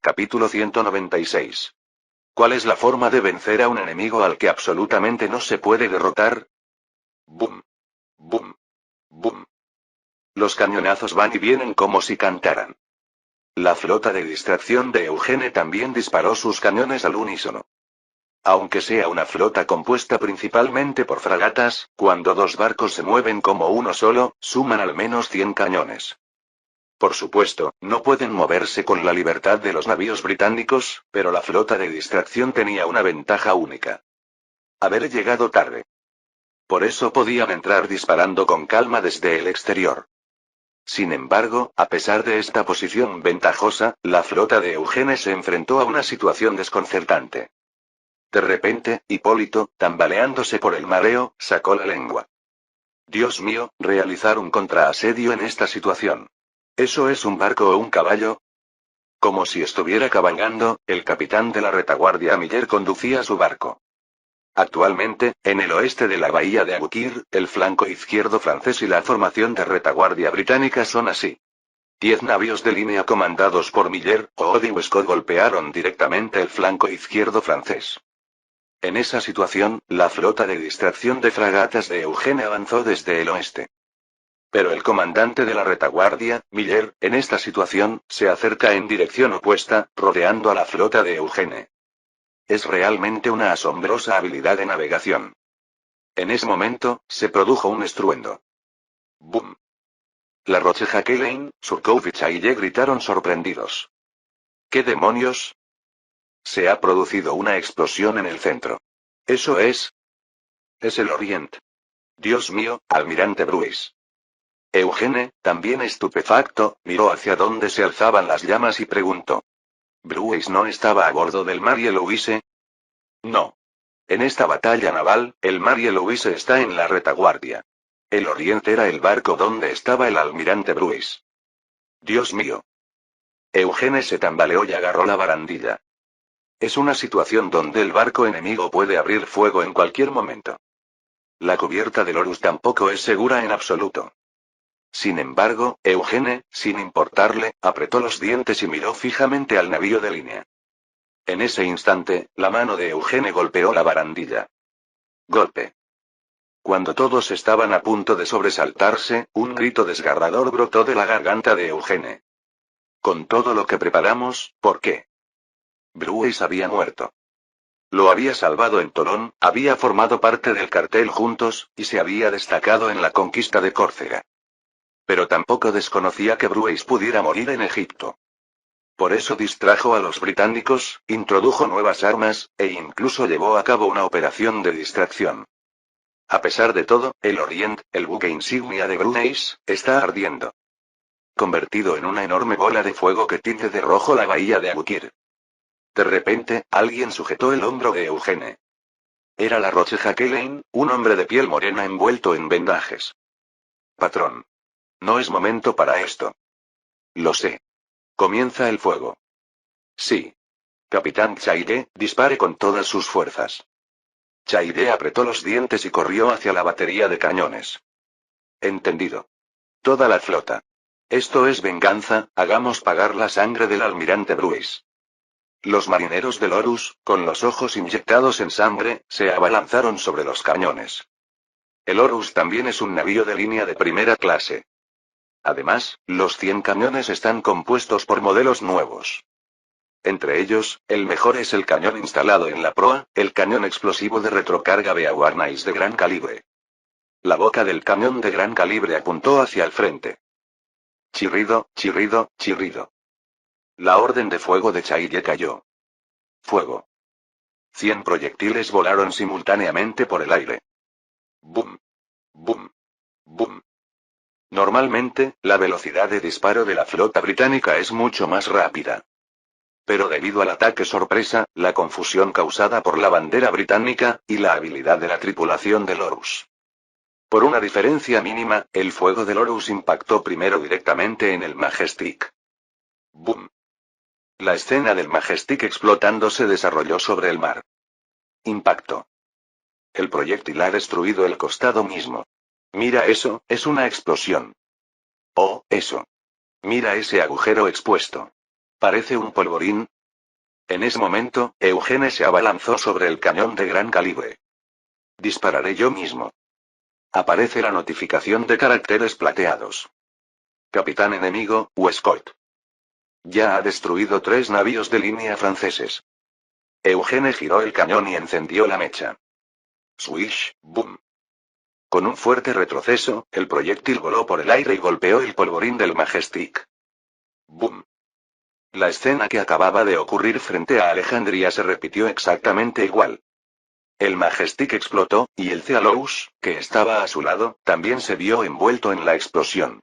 Capítulo 196. ¿Cuál es la forma de vencer a un enemigo al que absolutamente no se puede derrotar? Boom. Boom. Boom. Los cañonazos van y vienen como si cantaran. La flota de distracción de Eugene también disparó sus cañones al unísono. Aunque sea una flota compuesta principalmente por fragatas, cuando dos barcos se mueven como uno solo, suman al menos 100 cañones. Por supuesto, no pueden moverse con la libertad de los navíos británicos, pero la flota de distracción tenía una ventaja única. Haber llegado tarde. Por eso podían entrar disparando con calma desde el exterior. Sin embargo, a pesar de esta posición ventajosa, la flota de Eugene se enfrentó a una situación desconcertante. De repente, Hipólito, tambaleándose por el mareo, sacó la lengua. Dios mío, realizar un contraasedio en esta situación. ¿Eso es un barco o un caballo? Como si estuviera cabalgando, el capitán de la retaguardia Miller conducía su barco. Actualmente, en el oeste de la bahía de Aboukir, el flanco izquierdo francés y la formación de retaguardia británica son así. 10 navíos de línea comandados por Miller, Ood y Scott golpearon directamente el flanco izquierdo francés. En esa situación, la flota de distracción de fragatas de Eugene avanzó desde el oeste. Pero el comandante de la retaguardia, Miller, en esta situación, se acerca en dirección opuesta, rodeando a la flota de Eugene. Es realmente una asombrosa habilidad de navegación. En ese momento, se produjo un estruendo. ¡Bum! La Roche-Jacqueline, Surcouf y Chaillet gritaron sorprendidos. ¿Qué demonios? Se ha producido una explosión en el centro. ¿Eso es? Es el Orient. Dios mío, almirante Bruce. Eugene, también estupefacto, miró hacia donde se alzaban las llamas y preguntó. ¿Bruce no estaba a bordo del Marie-Louise? No. En esta batalla naval, el Marie-Louise está en la retaguardia. El Orient era el barco donde estaba el almirante Bruce. Dios mío. Eugene se tambaleó y agarró la barandilla. Es una situación donde el barco enemigo puede abrir fuego en cualquier momento. La cubierta del Horus tampoco es segura en absoluto. Sin embargo, Eugene, sin importarle, apretó los dientes y miró fijamente al navío de línea. En ese instante, la mano de Eugene golpeó la barandilla. Golpe. Cuando todos estaban a punto de sobresaltarse, un grito desgarrador brotó de la garganta de Eugene. Con todo lo que preparamos, ¿por qué? Bruce había muerto. Lo había salvado en Tolón, había formado parte del cartel juntos, y se había destacado en la conquista de Córcega. Pero tampoco desconocía que Bruce pudiera morir en Egipto. Por eso distrajo a los británicos, introdujo nuevas armas, e incluso llevó a cabo una operación de distracción. A pesar de todo, el Orient, el buque insignia de Bruce, está ardiendo. Convertido en una enorme bola de fuego que tiñe de rojo la bahía de Aboukir. De repente, alguien sujetó el hombro de Eugene. Era la Roche-Jacqueline, un hombre de piel morena envuelto en vendajes. Patrón. No es momento para esto. Lo sé. Comienza el fuego. Sí. Capitán Chaillet, dispare con todas sus fuerzas. Chaillet apretó los dientes y corrió hacia la batería de cañones. Entendido. Toda la flota. Esto es venganza, hagamos pagar la sangre del almirante Bruce. Los marineros del Horus, con los ojos inyectados en sangre, se abalanzaron sobre los cañones. El Horus también es un navío de línea de primera clase. Además, los 100 cañones están compuestos por modelos nuevos. Entre ellos, el mejor es el cañón instalado en la proa, el cañón explosivo de retrocarga Beauharnais de gran calibre. La boca del cañón de gran calibre apuntó hacia el frente. Chirrido, chirrido, chirrido. La orden de fuego de Chaillet cayó. Fuego. 100 proyectiles volaron simultáneamente por el aire. Boom. Boom. Boom. Normalmente, la velocidad de disparo de la flota británica es mucho más rápida. Pero debido al ataque sorpresa, la confusión causada por la bandera británica, y la habilidad de la tripulación del Horus. Por una diferencia mínima, el fuego del Horus impactó primero directamente en el Majestic. ¡Bum! La escena del Majestic explotando se desarrolló sobre el mar. Impacto. El proyectil ha destruido el costado mismo. Mira eso, es una explosión. Oh, eso. Mira ese agujero expuesto. Parece un polvorín, En ese momento, Eugene se abalanzó sobre el cañón de gran calibre. Dispararé yo mismo. Aparece la notificación de caracteres plateados. Capitán enemigo, Westcott. Ya ha destruido 3 navíos de línea franceses. Eugene giró el cañón y encendió la mecha. Swish, boom. Con un fuerte retroceso, el proyectil voló por el aire y golpeó el polvorín del Majestic. Boom. La escena que acababa de ocurrir frente a Alejandría se repitió exactamente igual. El Majestic explotó, y el Cealous, que estaba a su lado, también se vio envuelto en la explosión.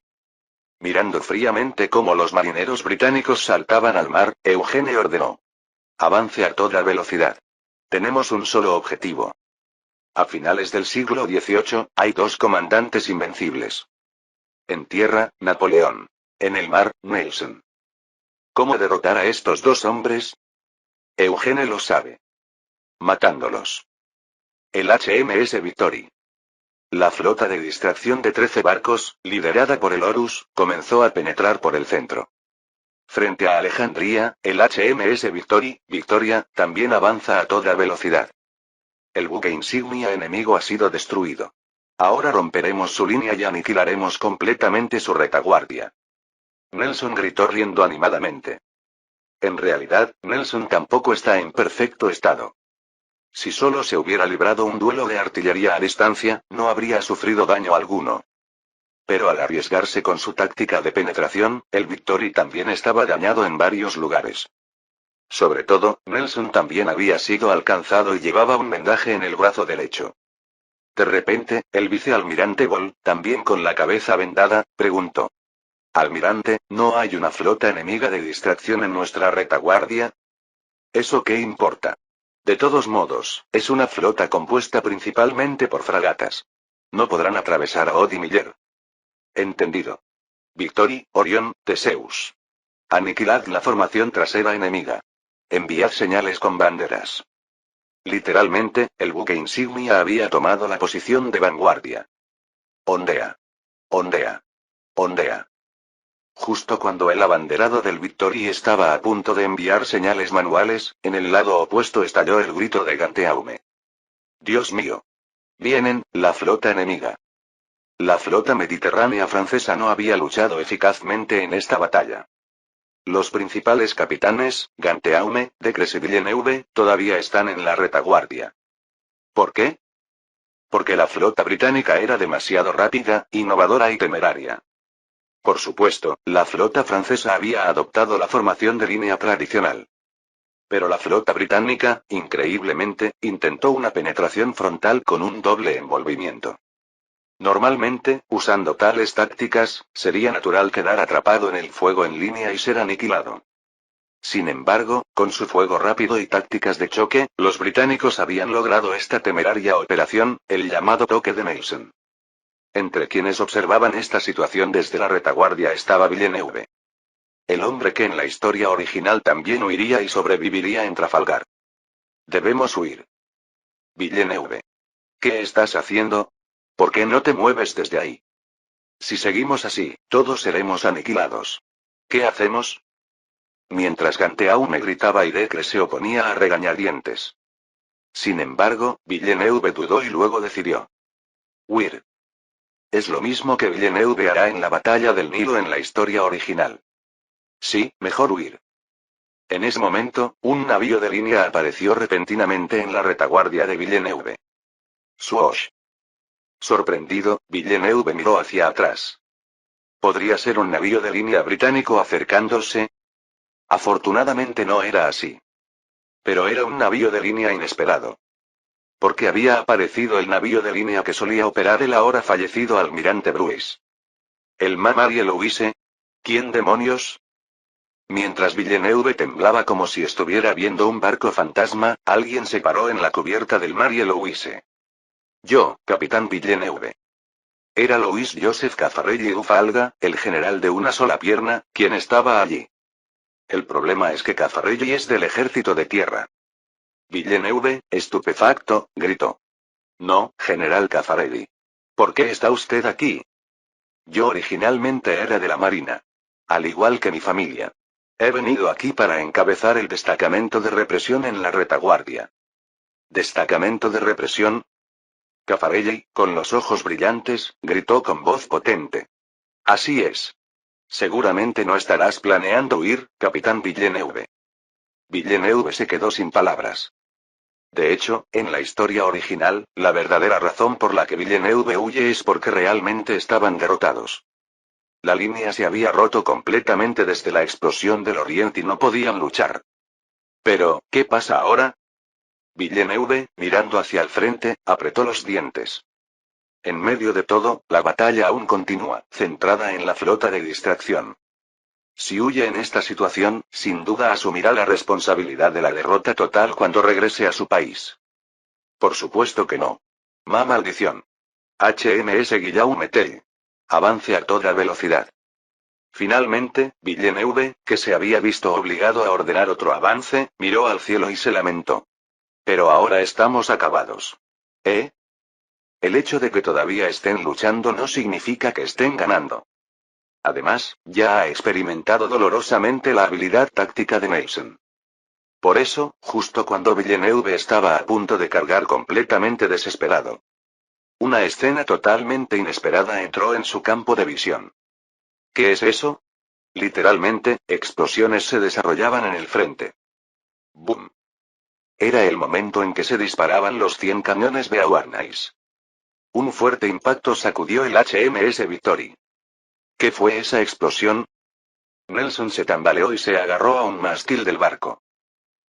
Mirando fríamente cómo los marineros británicos saltaban al mar, Eugene ordenó. Avance a toda velocidad. Tenemos un solo objetivo. A finales del siglo XVIII, hay 2 comandantes invencibles. En tierra, Napoleón. En el mar, Nelson. ¿Cómo derrotar a estos 2 hombres? Eugene lo sabe. Matándolos. El HMS Victory. La flota de distracción de 13 barcos, liderada por el Horus, comenzó a penetrar por el centro. Frente a Alejandría, el HMS Victoria, también avanza a toda velocidad. El buque insignia enemigo ha sido destruido. Ahora romperemos su línea y aniquilaremos completamente su retaguardia. Nelson gritó riendo animadamente. En realidad, Nelson tampoco está en perfecto estado. Si solo se hubiera librado un duelo de artillería a distancia, no habría sufrido daño alguno. Pero al arriesgarse con su táctica de penetración, el Victory también estaba dañado en varios lugares. Sobre todo, Nelson también había sido alcanzado y llevaba un vendaje en el brazo derecho. De repente, el vicealmirante Ball, también con la cabeza vendada, preguntó. Almirante, ¿no hay una flota enemiga de distracción en nuestra retaguardia? ¿Eso qué importa? De todos modos, es una flota compuesta principalmente por fragatas. No podrán atravesar a Oddi Miller. Entendido. Victory, Orión, Theseus. Aniquilad la formación trasera enemiga. Enviad señales con banderas. Literalmente, el buque insignia había tomado la posición de vanguardia. Ondea. Ondea. Ondea. Justo cuando el abanderado del Victory estaba a punto de enviar señales manuales, en el lado opuesto estalló el grito de Ganteaume. Dios mío. Vienen, la flota enemiga. La flota mediterránea francesa no había luchado eficazmente en esta batalla. Los principales capitanes, Ganteaume, Decrès y Villeneuve, todavía están en la retaguardia. ¿Por qué? Porque la flota británica era demasiado rápida, innovadora y temeraria. Por supuesto, la flota francesa había adoptado la formación de línea tradicional. Pero la flota británica, increíblemente, intentó una penetración frontal con un doble envolvimiento. Normalmente, usando tales tácticas, sería natural quedar atrapado en el fuego en línea y ser aniquilado. Sin embargo, con su fuego rápido y tácticas de choque, los británicos habían logrado esta temeraria operación, el llamado toque de Nelson. Entre quienes observaban esta situación desde la retaguardia estaba Villeneuve. El hombre que en la historia original también huiría y sobreviviría en Trafalgar. Debemos huir. Villeneuve. ¿Qué estás haciendo? ¿Por qué no te mueves desde ahí? Si seguimos así, todos seremos aniquilados. ¿Qué hacemos? Mientras Ganteaume gritaba y Decrès se oponía a regañadientes. Sin embargo, Villeneuve dudó y luego decidió. Huir. Es lo mismo que Villeneuve hará en la batalla del Nilo en la historia original. Sí, mejor huir. En ese momento, un navío de línea apareció repentinamente en la retaguardia de Villeneuve. Swoosh. Sorprendido, Villeneuve miró hacia atrás. ¿Podría ser un navío de línea británico acercándose? Afortunadamente no era así. Pero era un navío de línea inesperado. Porque había aparecido el navío de línea que solía operar el ahora fallecido almirante Bruce. ¿El Marie Louise? ¿Quién demonios? Mientras Villeneuve temblaba como si estuviera viendo un barco fantasma, alguien se paró en la cubierta del Marie Louise. Yo, capitán Villeneuve. Era Louis Joseph Caffarelli Ufalga, el general de una sola pierna, quien estaba allí. El problema es que Caffarelli es del ejército de tierra. Villeneuve, estupefacto, gritó. No, general Caffarelli. ¿Por qué está usted aquí? Yo originalmente era de la marina. Al igual que mi familia. He venido aquí para encabezar el destacamento de represión en la retaguardia. ¿Destacamento de represión? Caffarelli, con los ojos brillantes, gritó con voz potente. Así es. Seguramente no estarás planeando huir, capitán Villeneuve. Villeneuve se quedó sin palabras. De hecho, en la historia original, la verdadera razón por la que Villeneuve huye es porque realmente estaban derrotados. La línea se había roto completamente desde la explosión del Oriente y no podían luchar. Pero, ¿qué pasa ahora? Villeneuve, mirando hacia el frente, apretó los dientes. En medio de todo, la batalla aún continúa, centrada en la flota de distracción. Si huye en esta situación, sin duda asumirá la responsabilidad de la derrota total cuando regrese a su país. Por supuesto que no. ¡Ma maldición! HMS Guillaume Tell. Avance a toda velocidad. Finalmente, Villeneuve, que se había visto obligado a ordenar otro avance, miró al cielo y se lamentó. Pero ahora estamos acabados. ¿Eh? El hecho de que todavía estén luchando no significa que estén ganando. Además, ya ha experimentado dolorosamente la habilidad táctica de Nelson. Por eso, justo cuando Villeneuve estaba a punto de cargar completamente desesperado, una escena totalmente inesperada entró en su campo de visión. ¿Qué es eso? Literalmente, explosiones se desarrollaban en el frente. ¡Bum! Era el momento en que se disparaban los 100 cañones Beauharnais. Un fuerte impacto sacudió el HMS Victory. ¿Qué fue esa explosión? Nelson se tambaleó y se agarró a un mástil del barco.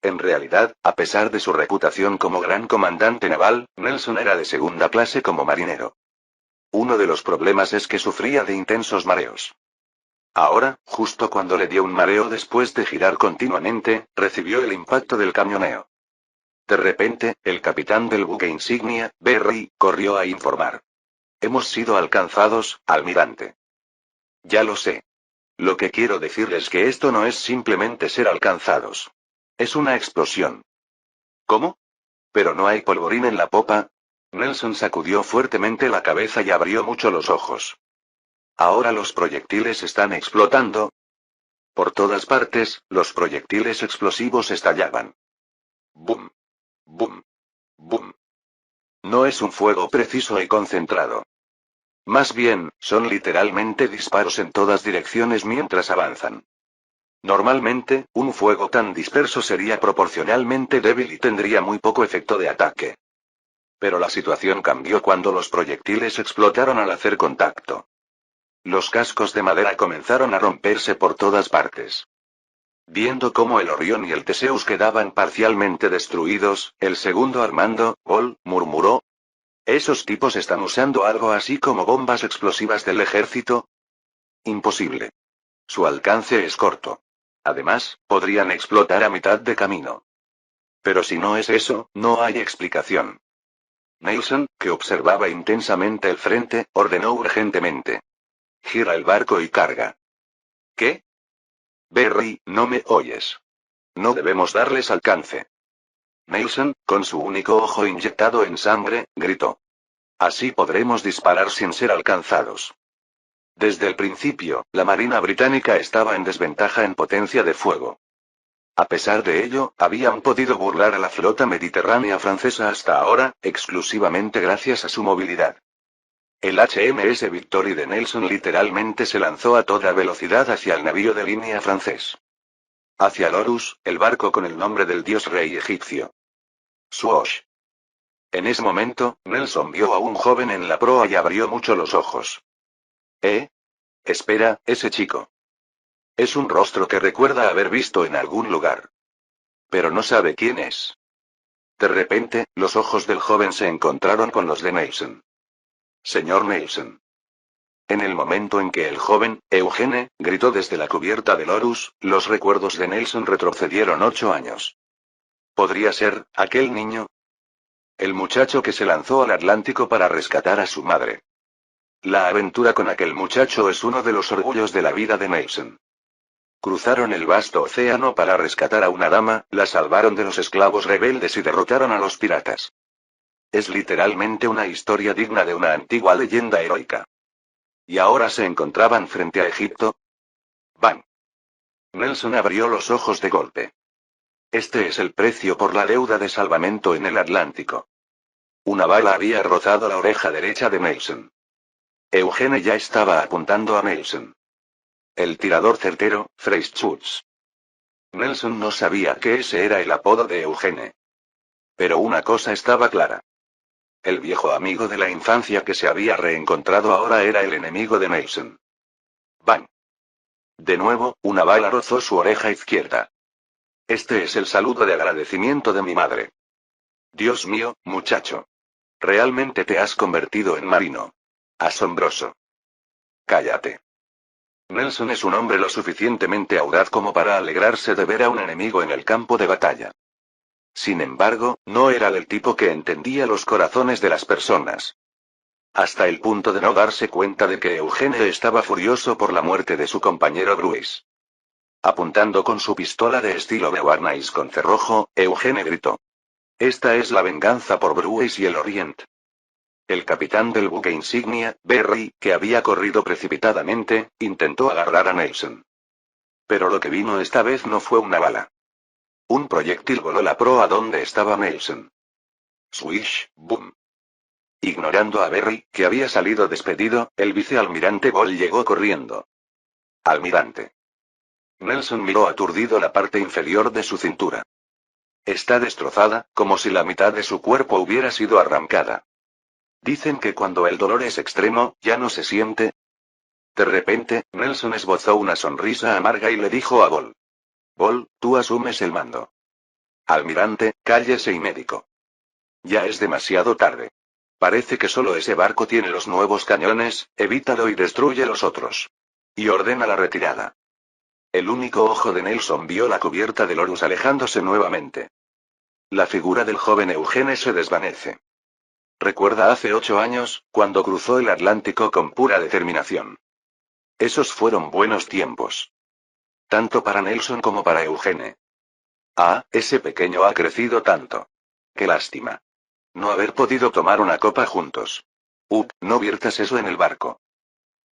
En realidad, a pesar de su reputación como gran comandante naval, Nelson era de segunda clase como marinero. Uno de los problemas es que sufría de intensos mareos. Ahora, justo cuando le dio un mareo después de girar continuamente, recibió el impacto del camioneo. De repente, el capitán del buque insignia, Berry, corrió a informar. Hemos sido alcanzados, almirante. Ya lo sé. Lo que quiero decir es que esto no es simplemente ser alcanzados. Es una explosión. ¿Cómo? ¿Pero no hay polvorín en la popa? Nelson sacudió fuertemente la cabeza y abrió mucho los ojos. Ahora los proyectiles están explotando. Por todas partes, los proyectiles explosivos estallaban. ¡Bum! ¡Bum! ¡Bum! No es un fuego preciso y concentrado. Más bien, son literalmente disparos en todas direcciones mientras avanzan. Normalmente, un fuego tan disperso sería proporcionalmente débil y tendría muy poco efecto de ataque. Pero la situación cambió cuando los proyectiles explotaron al hacer contacto. Los cascos de madera comenzaron a romperse por todas partes. Viendo cómo el Orión y el Theseus quedaban parcialmente destruidos, el segundo Armando, Ball, murmuró. ¿Esos tipos están usando algo así como bombas explosivas del ejército? Imposible. Su alcance es corto. Además, podrían explotar a mitad de camino. Pero si no es eso, no hay explicación. Nelson, que observaba intensamente el frente, ordenó urgentemente. Gira el barco y carga. ¿Qué? Berry, no me oyes. No debemos darles alcance. Nelson, con su único ojo inyectado en sangre, gritó. Así podremos disparar sin ser alcanzados. Desde el principio, la Marina británica estaba en desventaja en potencia de fuego. A pesar de ello, habían podido burlar a la flota mediterránea francesa hasta ahora, exclusivamente gracias a su movilidad. El HMS Victory de Nelson literalmente se lanzó a toda velocidad hacia el navío de línea francés. Hacia Horus, el barco con el nombre del dios rey egipcio. Swoosh. En ese momento, Nelson vio a un joven en la proa y abrió mucho los ojos. Espera, ese chico. Es un rostro que recuerda haber visto en algún lugar. Pero no sabe quién es. De repente, los ojos del joven se encontraron con los de Nelson. Señor Nelson. En el momento en que el joven, Eugene, gritó desde la cubierta del Horus, los recuerdos de Nelson retrocedieron 8 años. ¿Podría ser, aquel niño? El muchacho que se lanzó al Atlántico para rescatar a su madre. La aventura con aquel muchacho es uno de los orgullos de la vida de Nelson. Cruzaron el vasto océano para rescatar a una dama, la salvaron de los esclavos rebeldes y derrotaron a los piratas. Es literalmente una historia digna de una antigua leyenda heroica. ¿Y ahora se encontraban frente a Egipto? ¡Bang! Nelson abrió los ojos de golpe. Este es el precio por la deuda de salvamento en el Atlántico. Una bala había rozado la oreja derecha de Nelson. Eugene ya estaba apuntando a Nelson. El tirador certero, Freischütz. Nelson no sabía que ese era el apodo de Eugene. Pero una cosa estaba clara. El viejo amigo de la infancia que se había reencontrado ahora era el enemigo de Nelson. ¡Bang! De nuevo, una bala rozó su oreja izquierda. Este es el saludo de agradecimiento de mi madre. Dios mío, muchacho. Realmente te has convertido en marino. Asombroso. Cállate. Nelson es un hombre lo suficientemente audaz como para alegrarse de ver a un enemigo en el campo de batalla. Sin embargo, no era del tipo que entendía los corazones de las personas. Hasta el punto de no darse cuenta de que Eugene estaba furioso por la muerte de su compañero Bruce. Apuntando con su pistola de estilo Beauharnais con cerrojo, Eugene gritó. Esta es la venganza por Bruce y el Orient. El capitán del buque insignia, Berry, que había corrido precipitadamente, intentó agarrar a Nelson. Pero lo que vino esta vez no fue una bala. Un proyectil voló la proa donde estaba Nelson. Swish, boom. Ignorando a Berry, que había salido despedido, el vicealmirante Ball llegó corriendo. Almirante. Nelson miró aturdido la parte inferior de su cintura. Está destrozada, como si la mitad de su cuerpo hubiera sido arrancada. Dicen que cuando el dolor es extremo, ya no se siente. De repente, Nelson esbozó una sonrisa amarga y le dijo a Ball. Ball, tú asumes el mando. Almirante, cállese y médico. Ya es demasiado tarde. Parece que solo ese barco tiene los nuevos cañones, evítalo y destruye los otros. Y ordena la retirada. El único ojo de Nelson vio la cubierta del Horus alejándose nuevamente. La figura del joven Eugene se desvanece. Recuerda hace 8 años, cuando cruzó el Atlántico con pura determinación. Esos fueron buenos tiempos. Tanto para Nelson como para Eugene. Ah, ese pequeño ha crecido tanto. Qué lástima. No haber podido tomar una copa juntos. No viertas eso en el barco.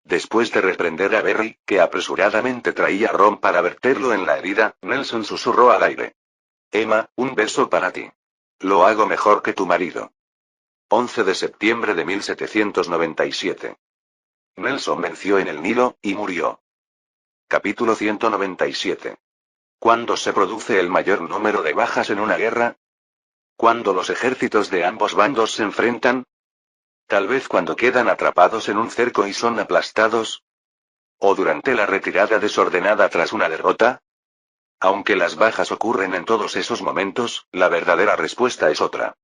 Después de reprender a Berry, que apresuradamente traía ron para verterlo en la herida, Nelson susurró al aire. Emma, un beso para ti. Lo hago mejor que tu marido. 11 de septiembre de 1797. Nelson venció en el Nilo, y murió. Capítulo 197. ¿Cuándo se produce el mayor número de bajas en una guerra? ¿Cuándo los ejércitos de ambos bandos se enfrentan? Tal vez cuando quedan atrapados en un cerco y son aplastados. ¿O durante la retirada desordenada tras una derrota? Aunque las bajas ocurren en todos esos momentos, la verdadera respuesta es otra.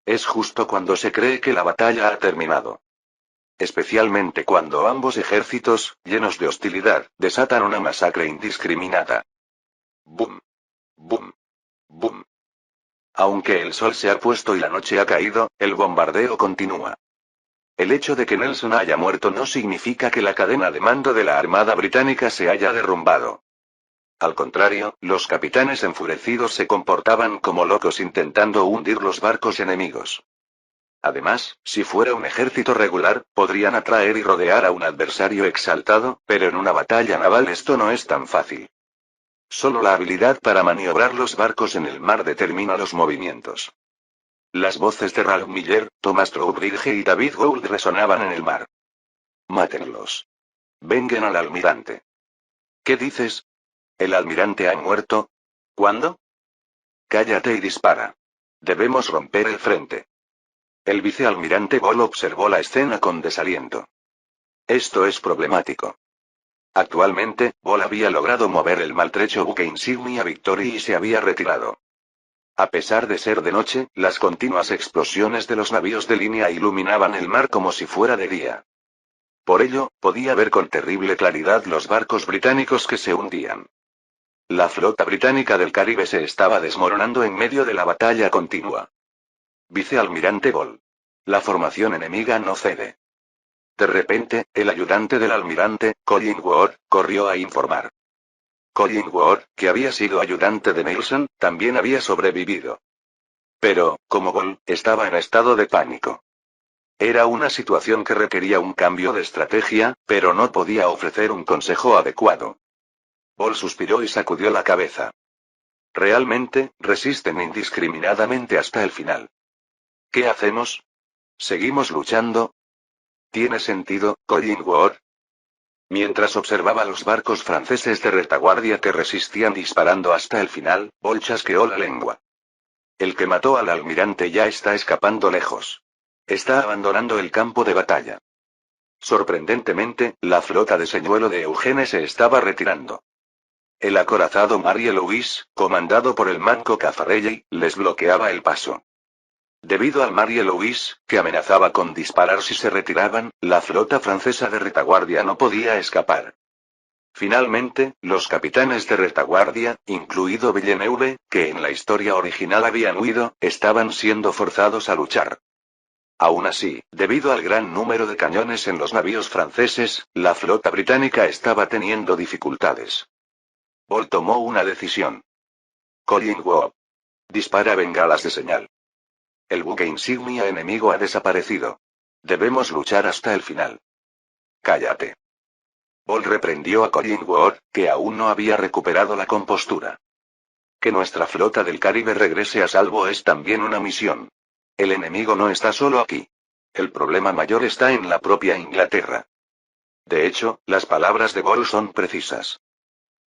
Es justo cuando se cree que la batalla ha terminado. Especialmente cuando ambos ejércitos, llenos de hostilidad, desatan una masacre indiscriminada. Boom. Boom. Boom. Aunque el sol se ha puesto y la noche ha caído, el bombardeo continúa. El hecho de que Nelson haya muerto no significa que la cadena de mando de la Armada Británica se haya derrumbado. Al contrario, los capitanes enfurecidos se comportaban como locos intentando hundir los barcos enemigos. Además, si fuera un ejército regular, podrían atraer y rodear a un adversario exaltado, pero en una batalla naval esto no es tan fácil. Solo la habilidad para maniobrar los barcos en el mar determina los movimientos. Las voces de Ralph Miller, Thomas Trowbridge y David Gould resonaban en el mar. Mátenlos. Vengan al almirante. ¿Qué dices? ¿El almirante ha muerto? ¿Cuándo? Cállate y dispara. Debemos romper el frente. El vicealmirante Ball observó la escena con desaliento. Esto es problemático. Actualmente, Ball había logrado mover el maltrecho buque insignia Victory y se había retirado. A pesar de ser de noche, las continuas explosiones de los navíos de línea iluminaban el mar como si fuera de día. Por ello, podía ver con terrible claridad los barcos británicos que se hundían. La flota británica del Caribe se estaba desmoronando en medio de la batalla continua. Vicealmirante Ball. La formación enemiga no cede. De repente, el ayudante del almirante, Collingwood, corrió a informar. Collingwood, que había sido ayudante de Nelson, también había sobrevivido. Pero, como Ball, estaba en estado de pánico. Era una situación que requería un cambio de estrategia, pero no podía ofrecer un consejo adecuado. Bol suspiró y sacudió la cabeza. Realmente, resisten indiscriminadamente hasta el final. ¿Qué hacemos? ¿Seguimos luchando? ¿Tiene sentido, Collingwood? Mientras observaba los barcos franceses de retaguardia que resistían disparando hasta el final, Bol chasqueó la lengua. El que mató al almirante ya está escapando lejos. Está abandonando el campo de batalla. Sorprendentemente, la flota de señuelo de Eugene se estaba retirando. El acorazado Marie-Louise, comandado por el manco Caffarelli, les bloqueaba el paso. Debido al Marie-Louise, que amenazaba con disparar si se retiraban, la flota francesa de retaguardia no podía escapar. Finalmente, los capitanes de retaguardia, incluido Villeneuve, que en la historia original habían huido, estaban siendo forzados a luchar. Aún así, debido al gran número de cañones en los navíos franceses, la flota británica estaba teniendo dificultades. Bol tomó una decisión. Collingwood. Dispara bengalas de señal. El buque insignia enemigo ha desaparecido. Debemos luchar hasta el final. Cállate. Bol reprendió a Collingwood, que aún no había recuperado la compostura. Que nuestra flota del Caribe regrese a salvo es también una misión. El enemigo no está solo aquí. El problema mayor está en la propia Inglaterra. De hecho, las palabras de Bol son precisas.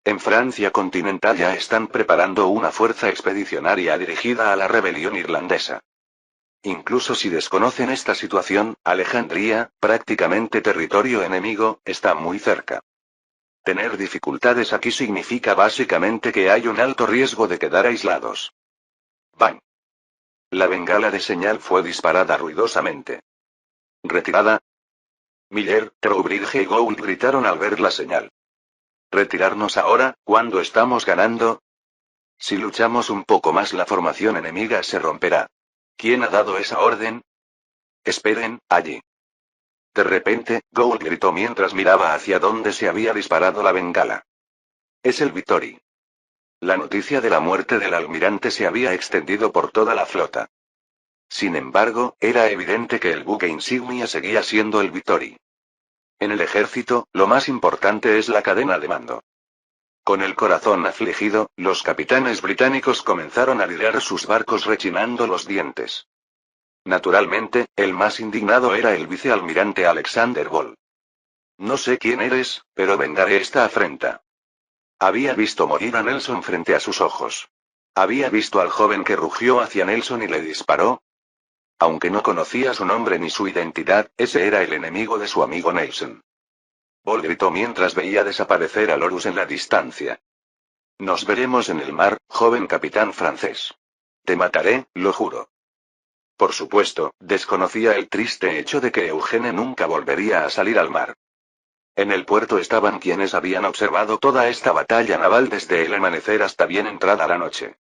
En Francia continental ya están preparando una fuerza expedicionaria dirigida a la rebelión irlandesa. Incluso si desconocen esta situación, Alejandría, prácticamente territorio enemigo, está muy cerca. Tener dificultades aquí significa básicamente que hay un alto riesgo de quedar aislados. ¡Bang! La bengala de señal fue disparada ruidosamente. ¿Retirada? Miller, Trowbridge y Gould gritaron al ver la señal. ¿Retirarnos ahora, cuando estamos ganando? Si luchamos un poco más la formación enemiga se romperá. ¿Quién ha dado esa orden? Esperen, allí. De repente, Gould gritó mientras miraba hacia donde se había disparado la bengala. Es el Victory. La noticia de la muerte del almirante se había extendido por toda la flota. Sin embargo, era evidente que el buque insignia seguía siendo el Victory. En el ejército, lo más importante es la cadena de mando. Con el corazón afligido, los capitanes británicos comenzaron a lidiar sus barcos rechinando los dientes. Naturalmente, el más indignado era el vicealmirante Alexander Ball. No sé quién eres, pero vengaré esta afrenta. Había visto morir a Nelson frente a sus ojos. Había visto al joven que rugió hacia Nelson y le disparó. Aunque no conocía su nombre ni su identidad, ese era el enemigo de su amigo Nelson. Ball gritó mientras veía desaparecer a Lorus en la distancia. Nos veremos en el mar, joven capitán francés. Te mataré, lo juro. Por supuesto, desconocía el triste hecho de que Eugene nunca volvería a salir al mar. En el puerto estaban quienes habían observado toda esta batalla naval desde el amanecer hasta bien entrada la noche.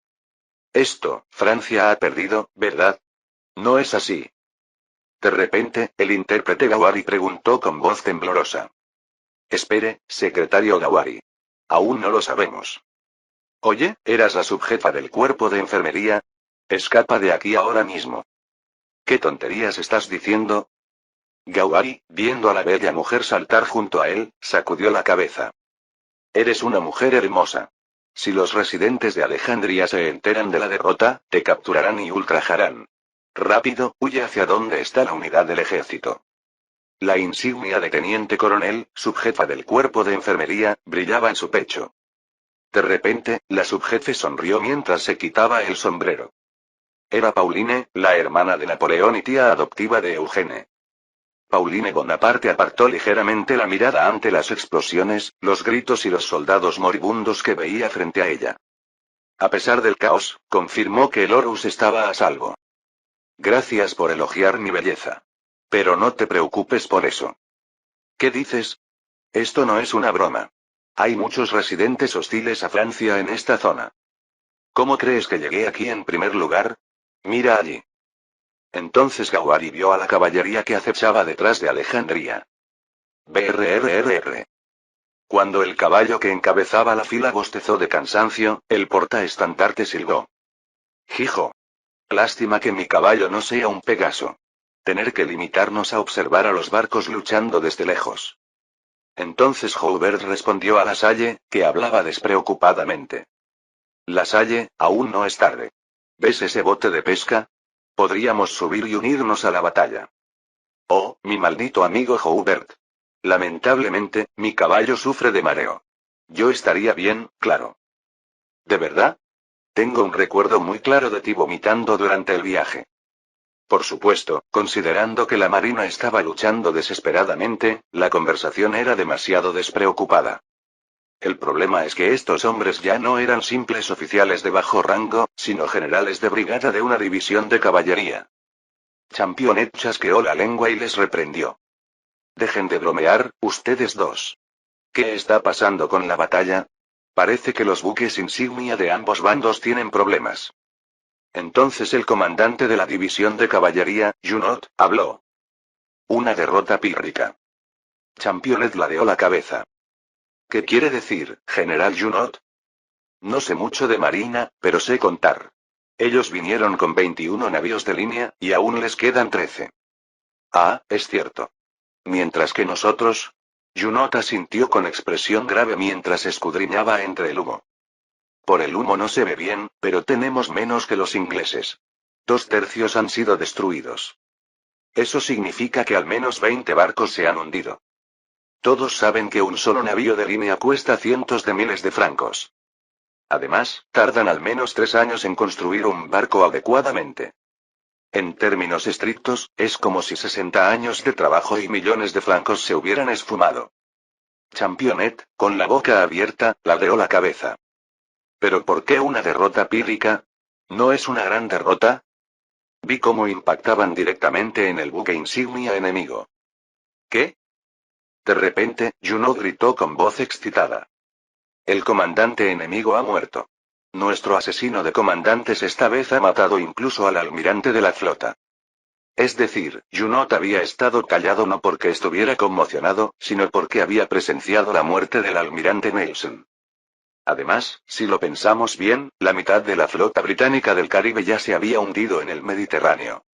Francia ha perdido, ¿verdad? No es así. De repente, el intérprete Gawari preguntó con voz temblorosa. Espere, secretario Gawari. Aún no lo sabemos. Oye, ¿eras la subjefa del cuerpo de enfermería? Escapa de aquí ahora mismo. ¿Qué tonterías estás diciendo? Gawari, viendo a la bella mujer saltar junto a él, sacudió la cabeza. Eres una mujer hermosa. Si los residentes de Alejandría se enteran de la derrota, te capturarán y ultrajarán. Rápido, huye hacia donde está la unidad del ejército. La insignia de teniente coronel, subjefa del cuerpo de enfermería, brillaba en su pecho. De repente, la subjefe sonrió mientras se quitaba el sombrero. Era Pauline, la hermana de Napoleón y tía adoptiva de Eugene. Pauline Bonaparte apartó ligeramente la mirada ante las explosiones, los gritos y los soldados moribundos que veía frente a ella. A pesar del caos, confirmó que el Horus estaba a salvo. Gracias por elogiar mi belleza. Pero no te preocupes por eso. ¿Qué dices? Esto no es una broma. Hay muchos residentes hostiles a Francia en esta zona. ¿Cómo crees que llegué aquí en primer lugar? Mira allí. Entonces Gawari vio a la caballería que acechaba detrás de Alejandría. Brrrr. Cuando el caballo que encabezaba la fila bostezó de cansancio, el portaestandarte silbó. Hijo. Lástima que mi caballo no sea un Pegaso. Tener que limitarnos a observar a los barcos luchando desde lejos. Entonces Joubert respondió a Lasalle, que hablaba despreocupadamente. Lasalle, aún no es tarde. ¿Ves ese bote de pesca? Podríamos subir y unirnos a la batalla. Oh, mi maldito amigo Joubert. Lamentablemente, mi caballo sufre de mareo. Yo estaría bien, claro. ¿De verdad? Tengo un recuerdo muy claro de ti vomitando durante el viaje. Por supuesto, considerando que la marina estaba luchando desesperadamente, la conversación era demasiado despreocupada. El problema es que estos hombres ya no eran simples oficiales de bajo rango, sino generales de brigada de una división de caballería. Championet chasqueó la lengua y les reprendió. Dejen de bromear, ustedes dos. ¿Qué está pasando con la batalla? Parece que los buques insignia de ambos bandos tienen problemas. Entonces el comandante de la división de caballería, Junot, habló. Una derrota pírrica. Championet ladeó la cabeza. ¿Qué quiere decir, general Junot? No sé mucho de marina, pero sé contar. Ellos vinieron con 21 navíos de línea, y aún les quedan 13. Ah, es cierto. Mientras que nosotros... Junot asintió con expresión grave mientras escudriñaba entre el humo. Por el humo no se ve bien, pero tenemos menos que los ingleses. 2/3 han sido destruidos. Eso significa que al menos 20 barcos se han hundido. Todos saben que un solo navío de línea cuesta cientos de miles de francos. Además, tardan al menos 3 años en construir un barco adecuadamente. En términos estrictos, es como si 60 años de trabajo y millones de francos se hubieran esfumado. Championet, con la boca abierta, ladeó la cabeza. ¿Pero por qué una derrota pírrica? ¿No es una gran derrota? Vi cómo impactaban directamente en el buque insignia enemigo. ¿Qué? De repente, Junot gritó con voz excitada. El comandante enemigo ha muerto. Nuestro asesino de comandantes esta vez ha matado incluso al almirante de la flota. Es decir, Junot había estado callado no porque estuviera conmocionado, sino porque había presenciado la muerte del almirante Nelson. Además, si lo pensamos bien, la mitad de la flota británica del Caribe ya se había hundido en el Mediterráneo.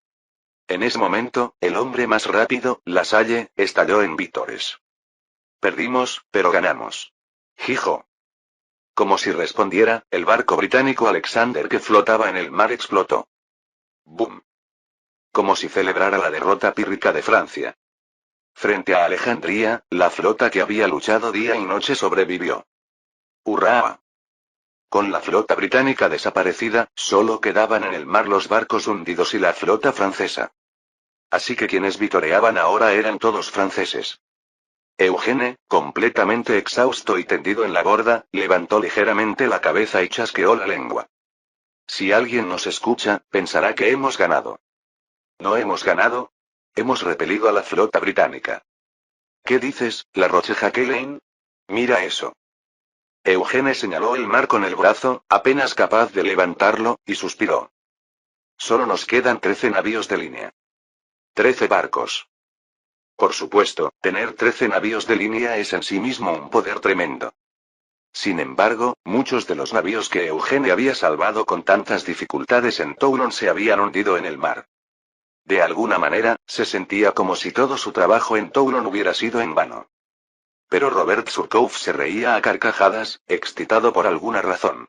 En ese momento, el hombre más rápido, Lasalle, estalló en vítores. Perdimos, pero ganamos. Hijo. Como si respondiera, el barco británico Alexander que flotaba en el mar explotó. ¡Bum! Como si celebrara la derrota pírrica de Francia. Frente a Alejandría, la flota que había luchado día y noche sobrevivió. ¡Hurra! Con la flota británica desaparecida, solo quedaban en el mar los barcos hundidos y la flota francesa. Así que quienes vitoreaban ahora eran todos franceses. Eugene, completamente exhausto y tendido en la borda, levantó ligeramente la cabeza y chasqueó la lengua. Si alguien nos escucha, pensará que hemos ganado. ¿No hemos ganado? Hemos repelido a la flota británica. ¿Qué dices, La Roche-Jacqueline? Mira eso. Eugene señaló el mar con el brazo, apenas capaz de levantarlo, y suspiró. Solo nos quedan 13 navíos de línea. 13 barcos. Por supuesto, tener 13 navíos de línea es en sí mismo un poder tremendo. Sin embargo, muchos de los navíos que Eugene había salvado con tantas dificultades en Toulon se habían hundido en el mar. De alguna manera, se sentía como si todo su trabajo en Toulon hubiera sido en vano. Pero Robert Surcouf se reía a carcajadas, excitado por alguna razón.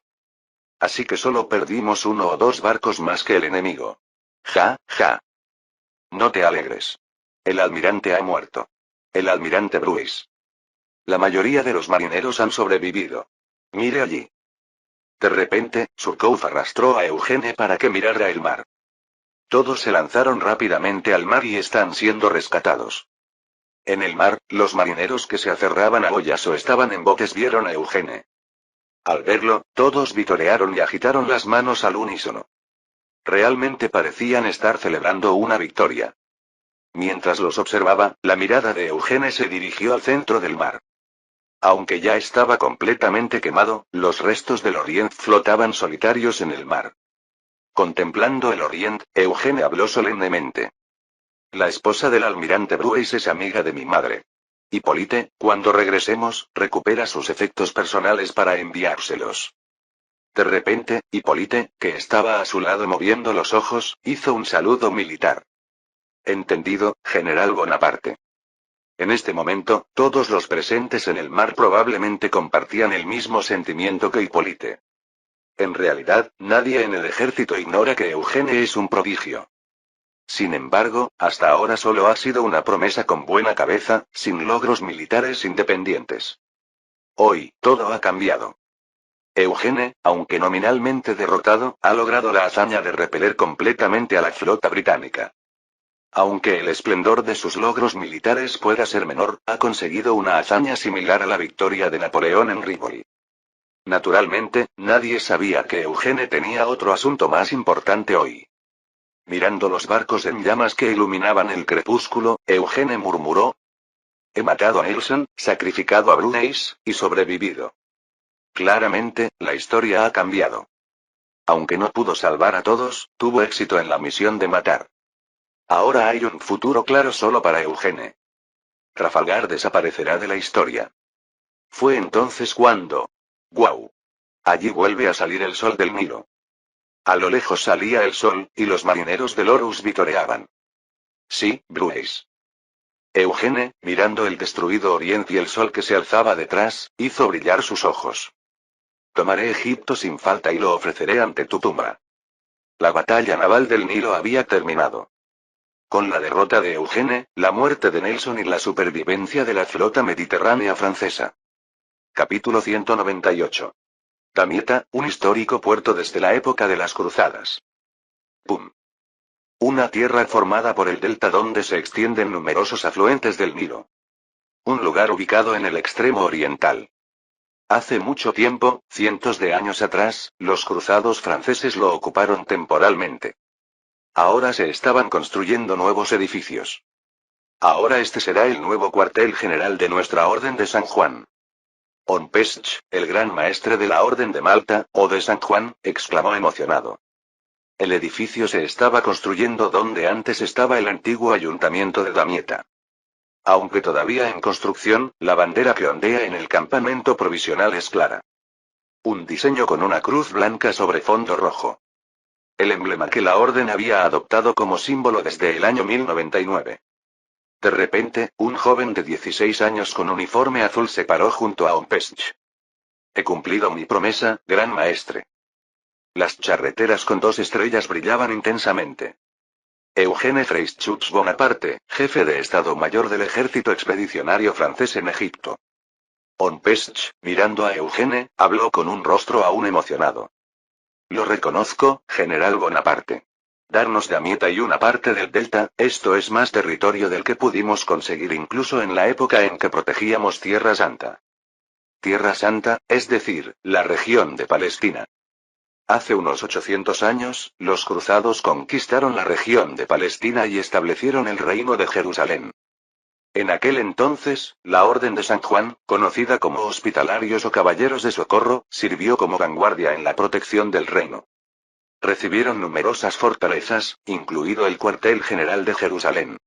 Así que solo perdimos 1 o 2 barcos más que el enemigo. Ja, ja. No te alegres. El almirante ha muerto. El almirante Bruce. La mayoría de los marineros han sobrevivido. Mire allí. De repente, Surcouf arrastró a Eugene para que mirara el mar. Todos se lanzaron rápidamente al mar y están siendo rescatados. En el mar, los marineros que se aferraban a boyas o estaban en botes vieron a Eugene. Al verlo, todos vitorearon y agitaron las manos al unísono. Realmente parecían estar celebrando una victoria. Mientras los observaba, la mirada de Eugene se dirigió al centro del mar. Aunque ya estaba completamente quemado, los restos del Orient flotaban solitarios en el mar. Contemplando el Orient, Eugene habló solemnemente. La esposa del almirante Bruce es amiga de mi madre. Hippolyte, cuando regresemos, recupera sus efectos personales para enviárselos. De repente, Hippolyte, que estaba a su lado moviendo los ojos, hizo un saludo militar. Entendido, general Bonaparte. En este momento, todos los presentes en el mar probablemente compartían el mismo sentimiento que Hipólite. En realidad, nadie en el ejército ignora que Eugene es un prodigio. Sin embargo, hasta ahora solo ha sido una promesa con buena cabeza, sin logros militares independientes. Hoy, todo ha cambiado. Eugene, aunque nominalmente derrotado, ha logrado la hazaña de repeler completamente a la flota británica. Aunque el esplendor de sus logros militares pueda ser menor, ha conseguido una hazaña similar a la victoria de Napoleón en Rivoli. Naturalmente, nadie sabía que Eugene tenía otro asunto más importante hoy. Mirando los barcos en llamas que iluminaban el crepúsculo, Eugene murmuró: he matado a Nelson, sacrificado a Bruneis, y sobrevivido. Claramente, la historia ha cambiado. Aunque no pudo salvar a todos, tuvo éxito en la misión de matar. Ahora hay un futuro claro solo para Eugene. Trafalgar desaparecerá de la historia. Fue entonces cuando... ¡Guau! Allí vuelve a salir el sol del Nilo. A lo lejos salía el sol, y los marineros del Horus vitoreaban. Sí, Bruce. Eugene, mirando el destruido oriente y el sol que se alzaba detrás, hizo brillar sus ojos. Tomaré Egipto sin falta y lo ofreceré ante tu tumba. La batalla naval del Nilo había terminado. Con la derrota de Eugene, la muerte de Nelson y la supervivencia de la flota mediterránea francesa. Capítulo 198. Damieta, un histórico puerto desde la época de las cruzadas. ¡Pum! Una tierra formada por el delta donde se extienden numerosos afluentes del Nilo. Un lugar ubicado en el extremo oriental. Hace mucho tiempo, cientos de años atrás, los cruzados franceses lo ocuparon temporalmente. Ahora se estaban construyendo nuevos edificios. Ahora este será el nuevo cuartel general de nuestra Orden de San Juan. Onpech, el gran maestre de la Orden de Malta, o de San Juan, exclamó emocionado. El edificio se estaba construyendo donde antes estaba el antiguo ayuntamiento de Damieta. Aunque todavía en construcción, la bandera que ondea en el campamento provisional es clara. Un diseño con una cruz blanca sobre fondo rojo. El emblema que la orden había adoptado como símbolo desde el año 1099. De repente, un joven de 16 años con uniforme azul se paró junto a Onpech. He cumplido mi promesa, gran maestre. Las charreteras con 2 estrellas brillaban intensamente. Eugene Freyschutz Bonaparte, jefe de Estado Mayor del Ejército Expedicionario Francés en Egipto. Onpech, mirando a Eugene, habló con un rostro aún emocionado. Lo reconozco, General Bonaparte. Darnos Damieta y una parte del delta, esto es más territorio del que pudimos conseguir incluso en la época en que protegíamos Tierra Santa. Tierra Santa, es decir, la región de Palestina. Hace unos 800 años, los cruzados conquistaron la región de Palestina y establecieron el reino de Jerusalén. En aquel entonces, la Orden de San Juan, conocida como Hospitalarios o Caballeros de Socorro, sirvió como vanguardia en la protección del reino. Recibieron numerosas fortalezas, incluido el cuartel general de Jerusalén.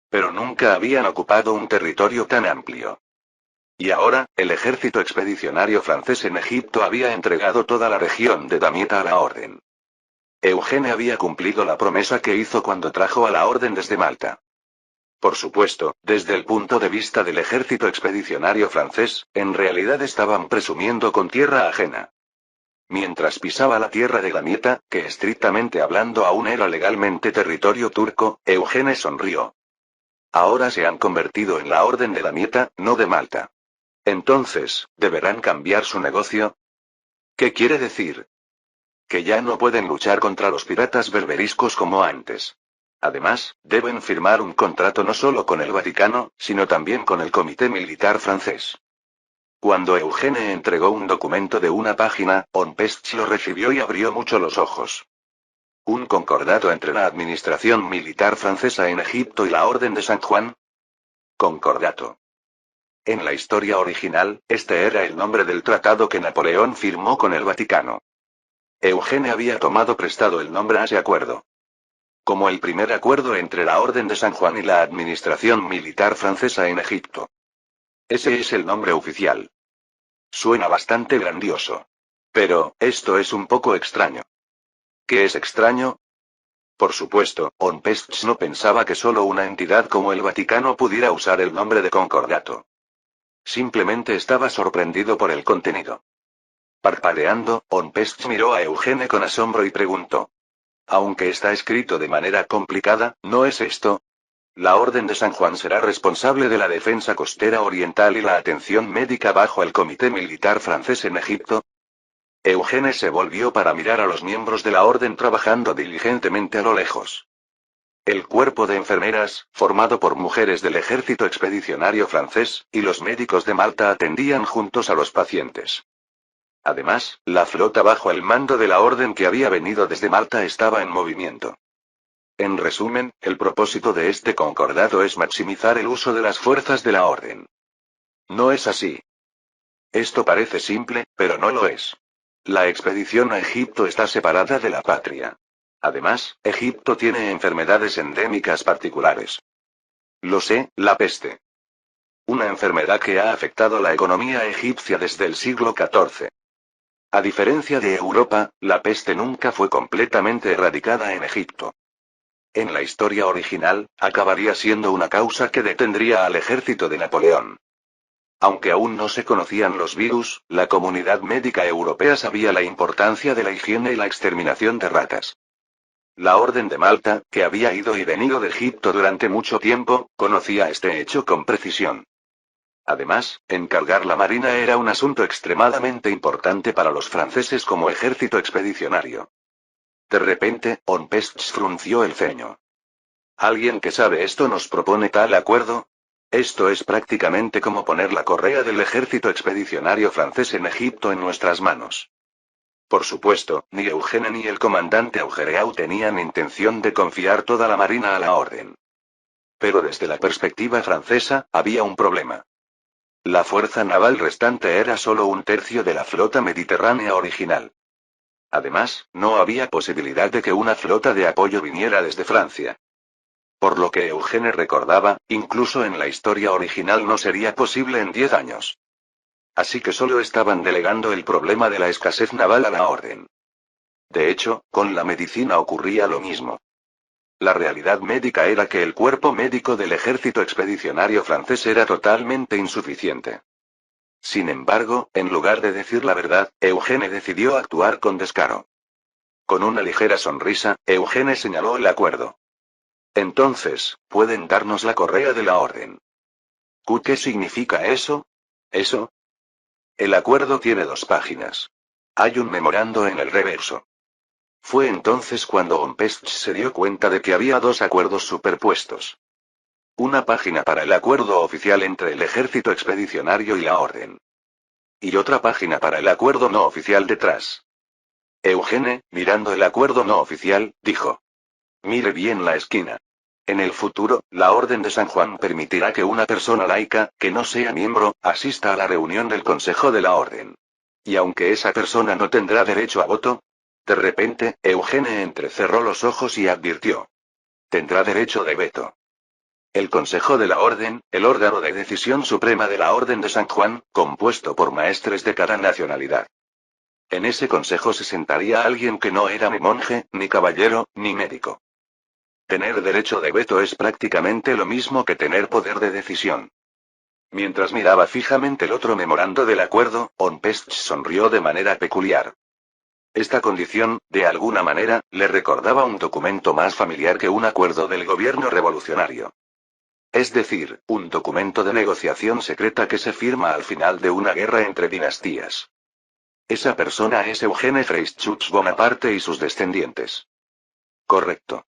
Pero nunca habían ocupado un territorio tan amplio. Y ahora, el ejército expedicionario francés en Egipto había entregado toda la región de Damieta a la orden. Eugene había cumplido la promesa que hizo cuando trajo a la orden desde Malta. Por supuesto, desde el punto de vista del ejército expedicionario francés, en realidad estaban presumiendo con tierra ajena. Mientras pisaba la tierra de Damieta, que estrictamente hablando aún era legalmente territorio turco, Eugene sonrió. Ahora se han convertido en la orden de Damieta, no de Malta. Entonces, ¿deberán cambiar su negocio? ¿Qué quiere decir? Que ya no pueden luchar contra los piratas berberiscos como antes. Además, deben firmar un contrato no solo con el Vaticano, sino también con el Comité Militar francés. Cuando Eugene entregó un documento de una página, Onpech lo recibió y abrió mucho los ojos. ¿Un concordato entre la administración militar francesa en Egipto y la Orden de San Juan? Concordato. En la historia original, este era el nombre del tratado que Napoleón firmó con el Vaticano. Eugene había tomado prestado el nombre a ese acuerdo. Como el primer acuerdo entre la Orden de San Juan y la administración militar francesa en Egipto. Ese es el nombre oficial. Suena bastante grandioso. Pero, esto es un poco extraño. ¿Qué es extraño? Por supuesto, Onpest no pensaba que solo una entidad como el Vaticano pudiera usar el nombre de concordato. Simplemente estaba sorprendido por el contenido. Parpadeando, Onpest miró a Eugene con asombro y preguntó. Aunque está escrito de manera complicada, ¿no es esto? La Orden de San Juan será responsable de la defensa costera oriental y la atención médica bajo el Comité Militar Francés en Egipto. Eugene se volvió para mirar a los miembros de la Orden trabajando diligentemente a lo lejos. El cuerpo de enfermeras, formado por mujeres del ejército expedicionario francés, y los médicos de Malta atendían juntos a los pacientes. Además, la flota bajo el mando de la orden que había venido desde Malta estaba en movimiento. En resumen, el propósito de este concordato es maximizar el uso de las fuerzas de la orden. ¿No es así? Esto parece simple, pero no lo es. La expedición a Egipto está separada de la patria. Además, Egipto tiene enfermedades endémicas particulares. Lo sé, la peste. Una enfermedad que ha afectado la economía egipcia desde el siglo XIV. A diferencia de Europa, la peste nunca fue completamente erradicada en Egipto. En la historia original, acabaría siendo una causa que detendría al ejército de Napoleón. Aunque aún no se conocían los virus, la comunidad médica europea sabía la importancia de la higiene y la exterminación de ratas. La Orden de Malta, que había ido y venido de Egipto durante mucho tiempo, conocía este hecho con precisión. Además, encargar la marina era un asunto extremadamente importante para los franceses como ejército expedicionario. De repente, Onpest frunció el ceño. ¿Alguien que sabe esto nos propone tal acuerdo? Esto es prácticamente como poner la correa del ejército expedicionario francés en Egipto en nuestras manos. Por supuesto, ni Eugene ni el comandante Augereau tenían intención de confiar toda la marina a la orden. Pero desde la perspectiva francesa, había un problema. La fuerza naval restante era solo un tercio de la flota mediterránea original. Además, no había posibilidad de que una flota de apoyo viniera desde Francia. Por lo que Eugene recordaba, incluso en la historia original no sería posible en 10 años. Así que solo estaban delegando el problema de la escasez naval a la orden. De hecho, con la medicina ocurría lo mismo. La realidad médica era que el cuerpo médico del ejército expedicionario francés era totalmente insuficiente. Sin embargo, en lugar de decir la verdad, Eugene decidió actuar con descaro. Con una ligera sonrisa, Eugene señaló el acuerdo. Entonces, ¿pueden darnos la correa de la orden? ¿Qué significa eso? ¿Eso? El acuerdo tiene 2 páginas. Hay un memorando en el reverso. Fue entonces cuando Onpest se dio cuenta de que había 2 acuerdos superpuestos. Una página para el acuerdo oficial entre el ejército expedicionario y la orden. Y otra página para el acuerdo no oficial detrás. Eugene, mirando el acuerdo no oficial, dijo. Mire bien la esquina. En el futuro, la Orden de San Juan permitirá que una persona laica, que no sea miembro, asista a la reunión del Consejo de la Orden. Y aunque esa persona no tendrá derecho a voto, de repente, Eugene entrecerró los ojos y advirtió. Tendrá derecho de veto. El Consejo de la Orden, el órgano de decisión suprema de la Orden de San Juan, compuesto por maestres de cada nacionalidad. En ese consejo se sentaría alguien que no era ni monje, ni caballero, ni médico. Tener derecho de veto es prácticamente lo mismo que tener poder de decisión. Mientras miraba fijamente el otro memorando del acuerdo, Onpest sonrió de manera peculiar. Esta condición, de alguna manera, le recordaba un documento más familiar que un acuerdo del gobierno revolucionario. Es decir, un documento de negociación secreta que se firma al final de una guerra entre dinastías. Esa persona es Eugene Freyschutz Bonaparte y sus descendientes. Correcto.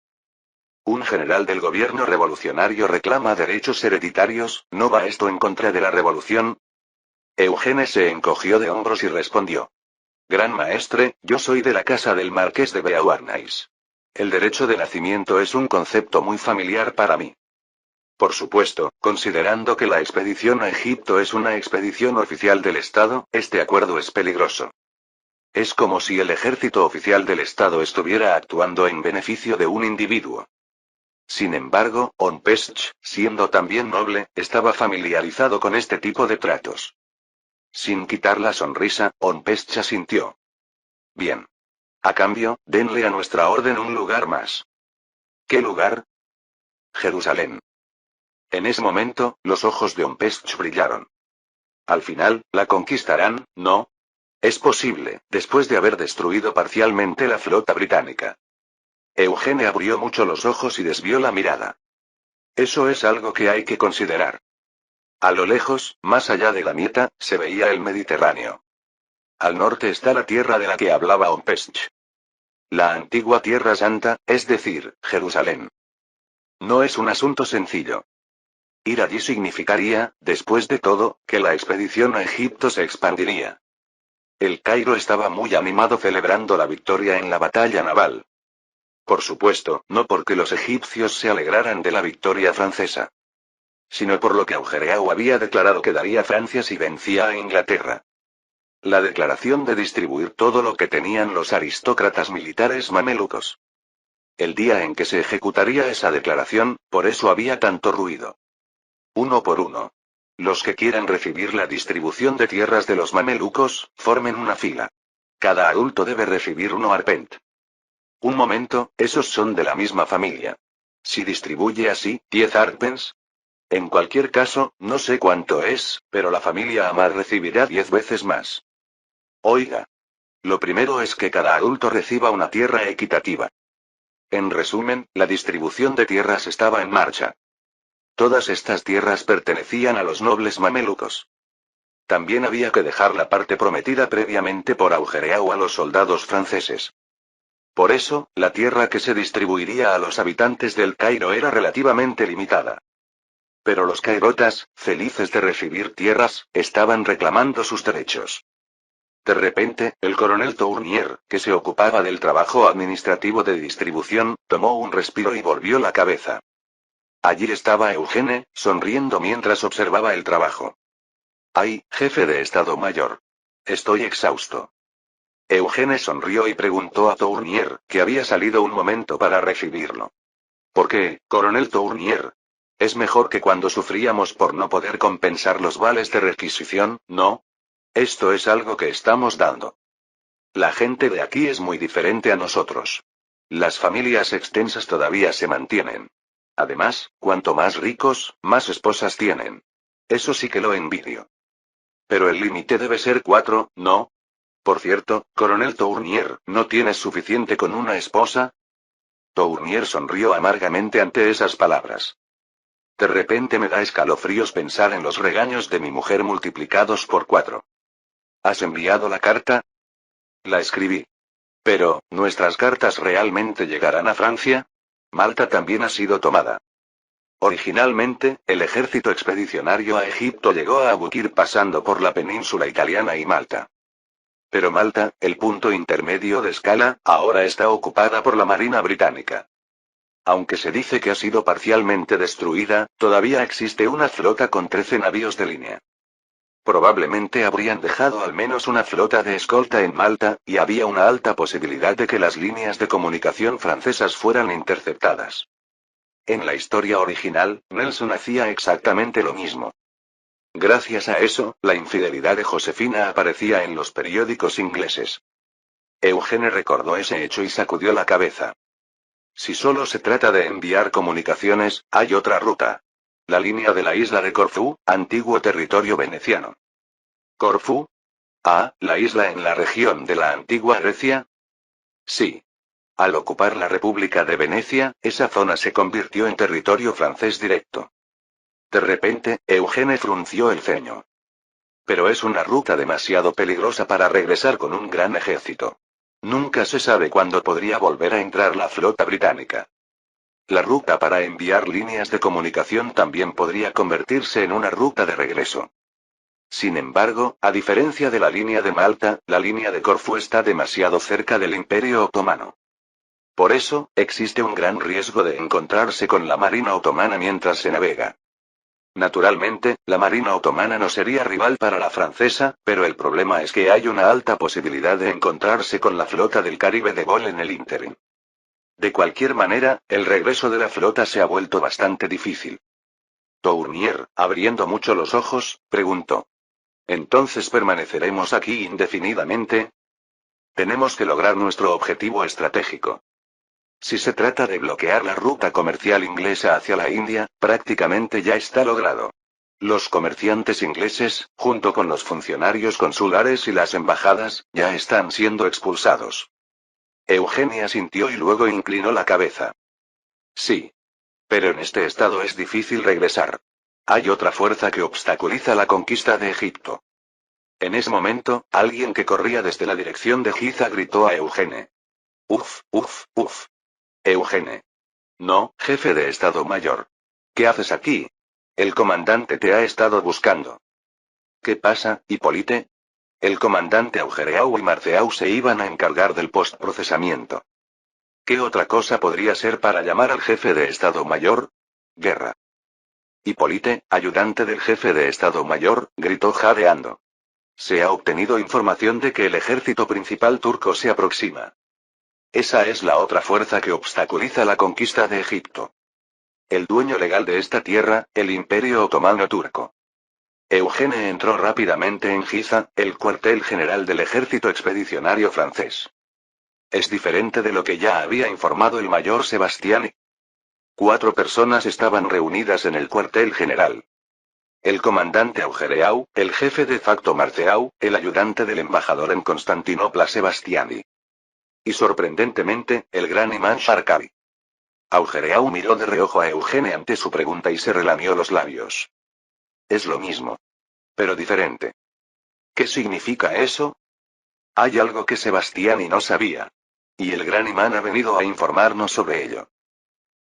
Un general del gobierno revolucionario reclama derechos hereditarios, ¿no va esto en contra de la revolución? Eugene se encogió de hombros y respondió. Gran maestre, yo soy de la casa del marqués de Beauharnais. El derecho de nacimiento es un concepto muy familiar para mí. Por supuesto, considerando que la expedición a Egipto es una expedición oficial del Estado, este acuerdo es peligroso. Es como si el ejército oficial del Estado estuviera actuando en beneficio de un individuo. Sin embargo, Onpest, siendo también noble, estaba familiarizado con este tipo de tratos. Sin quitar la sonrisa, Onpest asintió. Bien. A cambio, denle a nuestra orden un lugar más. ¿Qué lugar? Jerusalén. En ese momento, los ojos de Unpech brillaron. Al final, ¿la conquistarán, no? Es posible, después de haber destruido parcialmente la flota británica. Eugene abrió mucho los ojos y desvió la mirada. Eso es algo que hay que considerar. A lo lejos, más allá de la Mieta, se veía el Mediterráneo. Al norte está la tierra de la que hablaba Unpech. La antigua Tierra Santa, es decir, Jerusalén. No es un asunto sencillo. Ir allí significaría, después de todo, que la expedición a Egipto se expandiría. El Cairo estaba muy animado celebrando la victoria en la batalla naval. Por supuesto, no porque los egipcios se alegraran de la victoria francesa, sino por lo que Augereau había declarado que daría Francia si vencía a Inglaterra. La declaración de distribuir todo lo que tenían los aristócratas militares mamelucos. El día en que se ejecutaría esa declaración, por eso había tanto ruido. Uno por uno. Los que quieran recibir la distribución de tierras de los mamelucos, formen una fila. Cada adulto debe recibir uno arpent. Un momento, esos son de la misma familia. Si distribuye así, 10 arpents. En cualquier caso, no sé cuánto es, pero la familia Amar recibirá 10 veces más. Oiga. Lo primero es que cada adulto reciba una tierra equitativa. En resumen, la distribución de tierras estaba en marcha. Todas estas tierras pertenecían a los nobles mamelucos. También había que dejar la parte prometida previamente por Augereau a los soldados franceses. Por eso, la tierra que se distribuiría a los habitantes del Cairo era relativamente limitada. Pero los cairotas, felices de recibir tierras, estaban reclamando sus derechos. De repente, el coronel Tournier, que se ocupaba del trabajo administrativo de distribución, tomó un respiro y volvió la cabeza. Allí estaba Eugene, sonriendo mientras observaba el trabajo. ¡Ay, jefe de Estado Mayor! Estoy exhausto. Eugene sonrió y preguntó a Tournier, que había salido un momento para recibirlo. ¿Por qué, coronel Tournier? Es mejor que cuando sufríamos por no poder compensar los vales de requisición, ¿no? Esto es algo que estamos dando. La gente de aquí es muy diferente a nosotros. Las familias extensas todavía se mantienen. Además, cuanto más ricos, más esposas tienen. Eso sí que lo envidio. Pero el límite debe ser 4, ¿no? Por cierto, coronel Tournier, ¿no tienes suficiente con una esposa? Tournier sonrió amargamente ante esas palabras. De repente me da escalofríos pensar en los regaños de mi mujer multiplicados por 4. ¿Has enviado la carta? La escribí. Pero, ¿nuestras cartas realmente llegarán a Francia? Malta también ha sido tomada. Originalmente, el ejército expedicionario a Egipto llegó a Abukir pasando por la península italiana y Malta. Pero Malta, el punto intermedio de escala, ahora está ocupada por la Marina británica. Aunque se dice que ha sido parcialmente destruida, todavía existe una flota con 13 navíos de línea. Probablemente habrían dejado al menos una flota de escolta en Malta, y había una alta posibilidad de que las líneas de comunicación francesas fueran interceptadas. En la historia original, Nelson hacía exactamente lo mismo. Gracias a eso, la infidelidad de Josefina aparecía en los periódicos ingleses. Eugene recordó ese hecho y sacudió la cabeza. Si solo se trata de enviar comunicaciones, hay otra ruta. La línea de la isla de Corfú, antiguo territorio veneciano. ¿Corfú? Ah, la isla en la región de la antigua Grecia. Sí. Al ocupar la República de Venecia, esa zona se convirtió en territorio francés directo. De repente, Eugene frunció el ceño. Pero es una ruta demasiado peligrosa para regresar con un gran ejército. Nunca se sabe cuándo podría volver a entrar la flota británica. La ruta para enviar líneas de comunicación también podría convertirse en una ruta de regreso. Sin embargo, a diferencia de la línea de Malta, la línea de Corfú está demasiado cerca del Imperio Otomano. Por eso, existe un gran riesgo de encontrarse con la Marina Otomana mientras se navega. Naturalmente, la Marina Otomana no sería rival para la francesa, pero el problema es que hay una alta posibilidad de encontrarse con la flota del Caribe de Gaulle en el ínterin. De cualquier manera, el regreso de la flota se ha vuelto bastante difícil. Tournier, abriendo mucho los ojos, preguntó. ¿Entonces permaneceremos aquí indefinidamente? Tenemos que lograr nuestro objetivo estratégico. Si se trata de bloquear la ruta comercial inglesa hacia la India, prácticamente ya está logrado. Los comerciantes ingleses, junto con los funcionarios consulares y las embajadas, ya están siendo expulsados. Eugenia sintió y luego inclinó la cabeza. Sí. Pero en este estado es difícil regresar. Hay otra fuerza que obstaculiza la conquista de Egipto. En ese momento, alguien que corría desde la dirección de Giza gritó a Eugene. Uf, uf, uf. Eugene. No, jefe de Estado Mayor. ¿Qué haces aquí? El comandante te ha estado buscando. ¿Qué pasa, Hipólite? El comandante Augereau y Marceau se iban a encargar del postprocesamiento. ¿Qué otra cosa podría ser para llamar al jefe de Estado Mayor? Guerra. Hipólite, ayudante del jefe de Estado Mayor, gritó jadeando. Se ha obtenido información de que el ejército principal turco se aproxima. Esa es la otra fuerza que obstaculiza la conquista de Egipto. El dueño legal de esta tierra, el Imperio Otomano Turco. Eugene entró rápidamente en Giza, el cuartel general del ejército expedicionario francés. Es diferente de lo que ya había informado el mayor Sebastiani. 4 personas estaban reunidas en el cuartel general. El comandante Augereau, el jefe de facto Marceau, el ayudante del embajador en Constantinopla Sebastiani. Y sorprendentemente, el gran imán Sharkavi. Augereau miró de reojo a Eugene ante su pregunta y se relamió los labios. Es lo mismo. Pero diferente. ¿Qué significa eso? Hay algo que Sebastiani no sabía. Y el gran imán ha venido a informarnos sobre ello.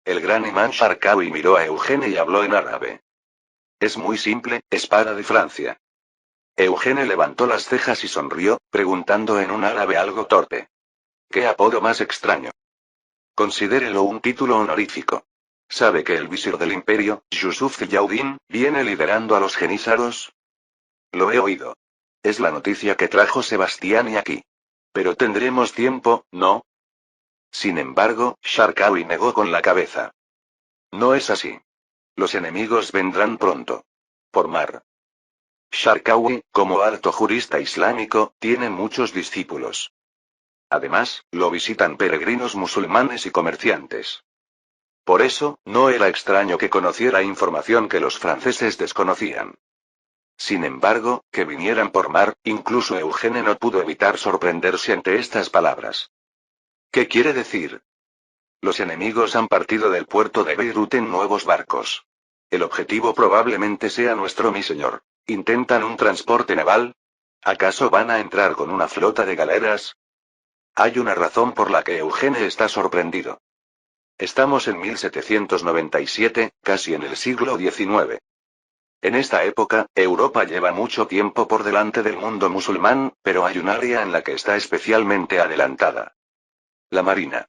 El gran imán Sharkavi miró a Eugene y habló en árabe. Es muy simple, espada de Francia. Eugene levantó las cejas y sonrió, preguntando en un árabe algo torpe. ¿Qué apodo más extraño? Considérelo un título honorífico. ¿Sabe que el visir del imperio, Yusuf Ziyaudin, viene liderando a los jenízaros? Lo he oído. Es la noticia que trajo Sebastiani aquí. Pero tendremos tiempo, ¿no? Sin embargo, Sharkawi negó con la cabeza. No es así. Los enemigos vendrán pronto. Por mar. Sharkawi, como alto jurista islámico, tiene muchos discípulos. Además, lo visitan peregrinos musulmanes y comerciantes. Por eso, no era extraño que conociera información que los franceses desconocían. Sin embargo, que vinieran por mar, incluso Eugene no pudo evitar sorprenderse ante estas palabras. ¿Qué quiere decir? Los enemigos han partido del puerto de Beirut en nuevos barcos. El objetivo probablemente sea nuestro mi señor. ¿Intentan un transporte naval? ¿Acaso van a entrar con una flota de galeras? Hay una razón por la que Eugene está sorprendido. Estamos en 1797, casi en el siglo XIX. En esta época, Europa lleva mucho tiempo por delante del mundo musulmán, pero hay un área en la que está especialmente adelantada. La Marina.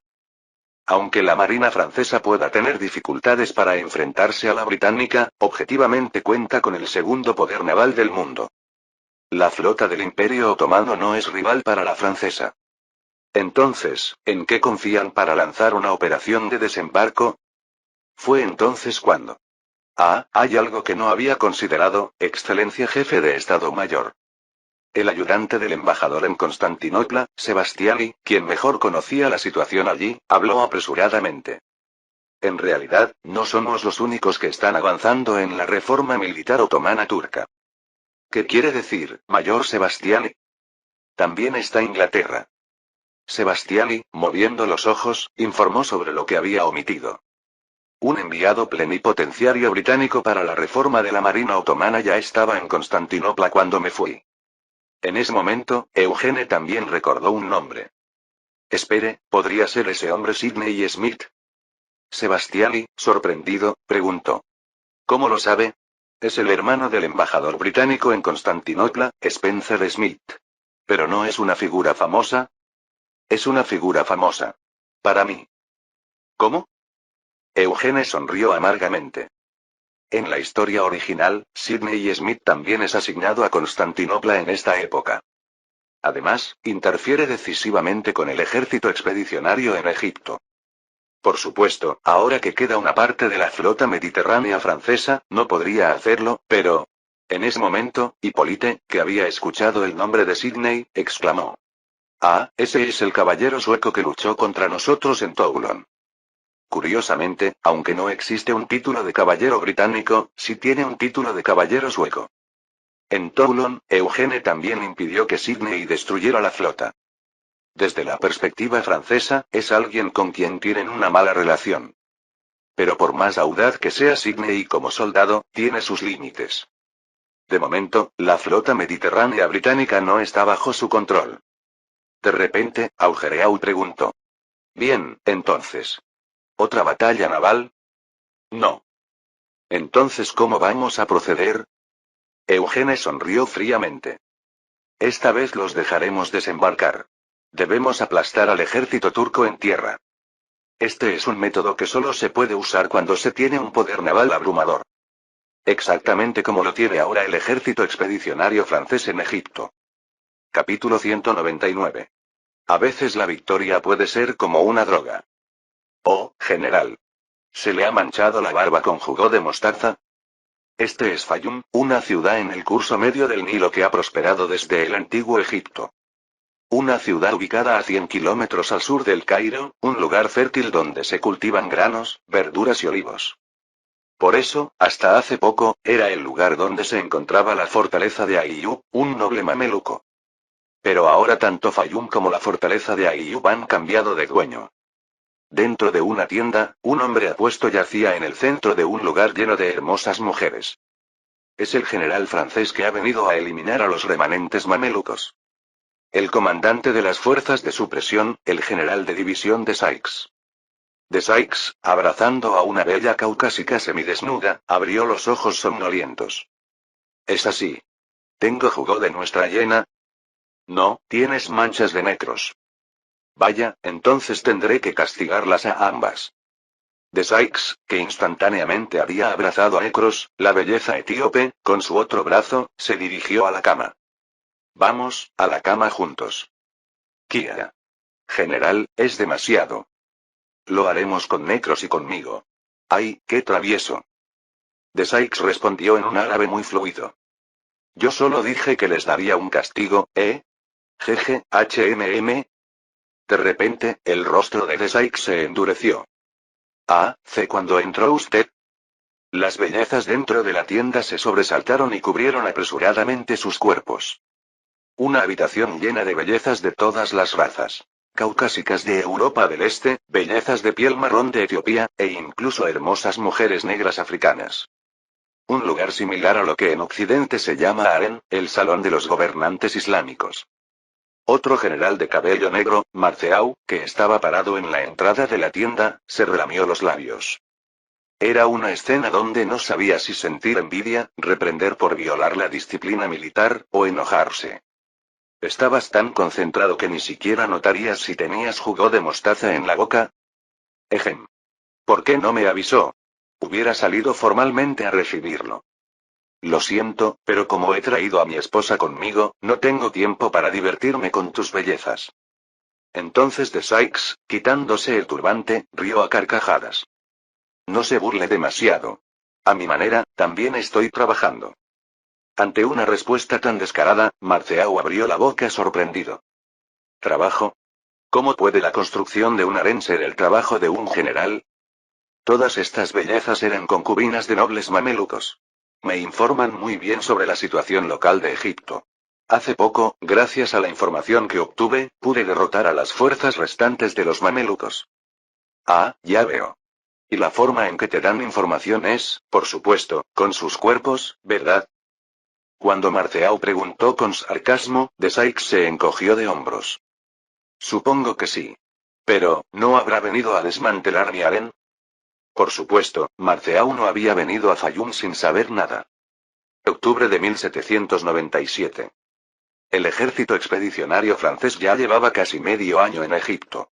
Aunque la Marina francesa pueda tener dificultades para enfrentarse a la británica, objetivamente cuenta con el segundo poder naval del mundo. La flota del Imperio Otomano no es rival para la francesa. Entonces, ¿en qué confían para lanzar una operación de desembarco? Fue entonces cuando. Hay algo que no había considerado, Excelencia Jefe de Estado Mayor. El ayudante del embajador en Constantinopla, Sebastiani, quien mejor conocía la situación allí, habló apresuradamente. En realidad, no somos los únicos que están avanzando en la reforma militar otomana turca. ¿Qué quiere decir, mayor Sebastiani? También está Inglaterra. Sebastiani, moviendo los ojos, informó sobre lo que había omitido. Un enviado plenipotenciario británico para la reforma de la Marina otomana ya estaba en Constantinopla cuando me fui. En ese momento, Eugene también recordó un nombre. Espere, ¿podría ser ese hombre Sidney Smith? Sebastiani, sorprendido, preguntó. ¿Cómo lo sabe? Es el hermano del embajador británico en Constantinopla, Spencer Smith. ¿Pero no es una figura famosa? Es una figura famosa. Para mí. ¿Cómo? Eugene sonrió amargamente. En la historia original, Sidney Smith también es asignado a Constantinopla en esta época. Además, interfiere decisivamente con el ejército expedicionario en Egipto. Por supuesto, ahora que queda una parte de la flota mediterránea francesa, no podría hacerlo, pero... En ese momento, Hipólite, que había escuchado el nombre de Sidney, exclamó. Ese es el caballero sueco que luchó contra nosotros en Toulon. Curiosamente, aunque no existe un título de caballero británico, sí tiene un título de caballero sueco. En Toulon, Eugene también impidió que Sidney destruyera la flota. Desde la perspectiva francesa, es alguien con quien tienen una mala relación. Pero por más audaz que sea Sidney como soldado, tiene sus límites. De momento, la flota mediterránea británica no está bajo su control. De repente, Augereau preguntó. Bien, entonces. ¿Otra batalla naval? No. Entonces, ¿cómo vamos a proceder? Eugene sonrió fríamente. Esta vez los dejaremos desembarcar. Debemos aplastar al ejército turco en tierra. Este es un método que solo se puede usar cuando se tiene un poder naval abrumador. Exactamente como lo tiene ahora el ejército expedicionario francés en Egipto. Capítulo 199. A veces la victoria puede ser como una droga. Oh, general. ¿Se le ha manchado la barba con jugo de mostaza? Este es Fayum, una ciudad en el curso medio del Nilo que ha prosperado desde el antiguo Egipto. Una ciudad ubicada a 100 kilómetros al sur del Cairo, un lugar fértil donde se cultivan granos, verduras y olivos. Por eso, hasta hace poco, era el lugar donde se encontraba la fortaleza de Ayyub, un noble mameluco. Pero ahora tanto Fayum como la fortaleza de Ayyub han cambiado de dueño. Dentro de una tienda, un hombre apuesto yacía en el centro de un lugar lleno de hermosas mujeres. Es el general francés que ha venido a eliminar a los remanentes mamelucos. El comandante de las fuerzas de supresión, el general de división de Sykes. De Sykes, abrazando a una bella caucásica semidesnuda, abrió los ojos somnolientos. Es así. ¿Tengo jugo de nuestra llena? No, tienes manchas de necros. Vaya, entonces tendré que castigarlas a ambas. De Sykes, que instantáneamente había abrazado a Necros, la belleza etíope, con su otro brazo, se dirigió a la cama. Vamos, a la cama juntos. Kia. General, es demasiado. Lo haremos con Necros y conmigo. ¡Ay, qué travieso! De Sykes respondió en un árabe muy fluido. Yo solo dije que les daría un castigo, ¿eh? Jeje, HMM. De repente, el rostro de Sykes se endureció. Ah, cuando entró usted. Las bellezas dentro de la tienda se sobresaltaron y cubrieron apresuradamente sus cuerpos. Una habitación llena de bellezas de todas las razas. Caucásicas de Europa del Este, bellezas de piel marrón de Etiopía, e incluso hermosas mujeres negras africanas. Un lugar similar a lo que en Occidente se llama harén, el salón de los gobernantes islámicos. Otro general de cabello negro, Marceau, que estaba parado en la entrada de la tienda, se relamió los labios. Era una escena donde no sabía si sentir envidia, reprender por violar la disciplina militar, o enojarse. Estabas tan concentrado que ni siquiera notarías si tenías jugo de mostaza en la boca. Ejem. ¿Por qué no me avisó? Hubiera salido formalmente a recibirlo. Lo siento, pero como he traído a mi esposa conmigo, no tengo tiempo para divertirme con tus bellezas. Entonces de Sykes, quitándose el turbante, rió a carcajadas. No se burle demasiado. A mi manera, también estoy trabajando. Ante una respuesta tan descarada, Marceau abrió la boca sorprendido. ¿Trabajo? ¿Cómo puede la construcción de un harén ser el trabajo de un general? Todas estas bellezas eran concubinas de nobles mamelucos. Me informan muy bien sobre la situación local de Egipto. Hace poco, gracias a la información que obtuve, pude derrotar a las fuerzas restantes de los mamelucos. Ah, ya veo. Y la forma en que te dan información es, por supuesto, con sus cuerpos, ¿verdad? Cuando Marceau preguntó con sarcasmo, de Sykes se encogió de hombros. Supongo que sí. Pero, ¿no habrá venido a desmantelar mi harén? Por supuesto, Marceau no había venido a Fayum sin saber nada. Octubre de 1797. El ejército expedicionario francés ya llevaba casi medio año en Egipto.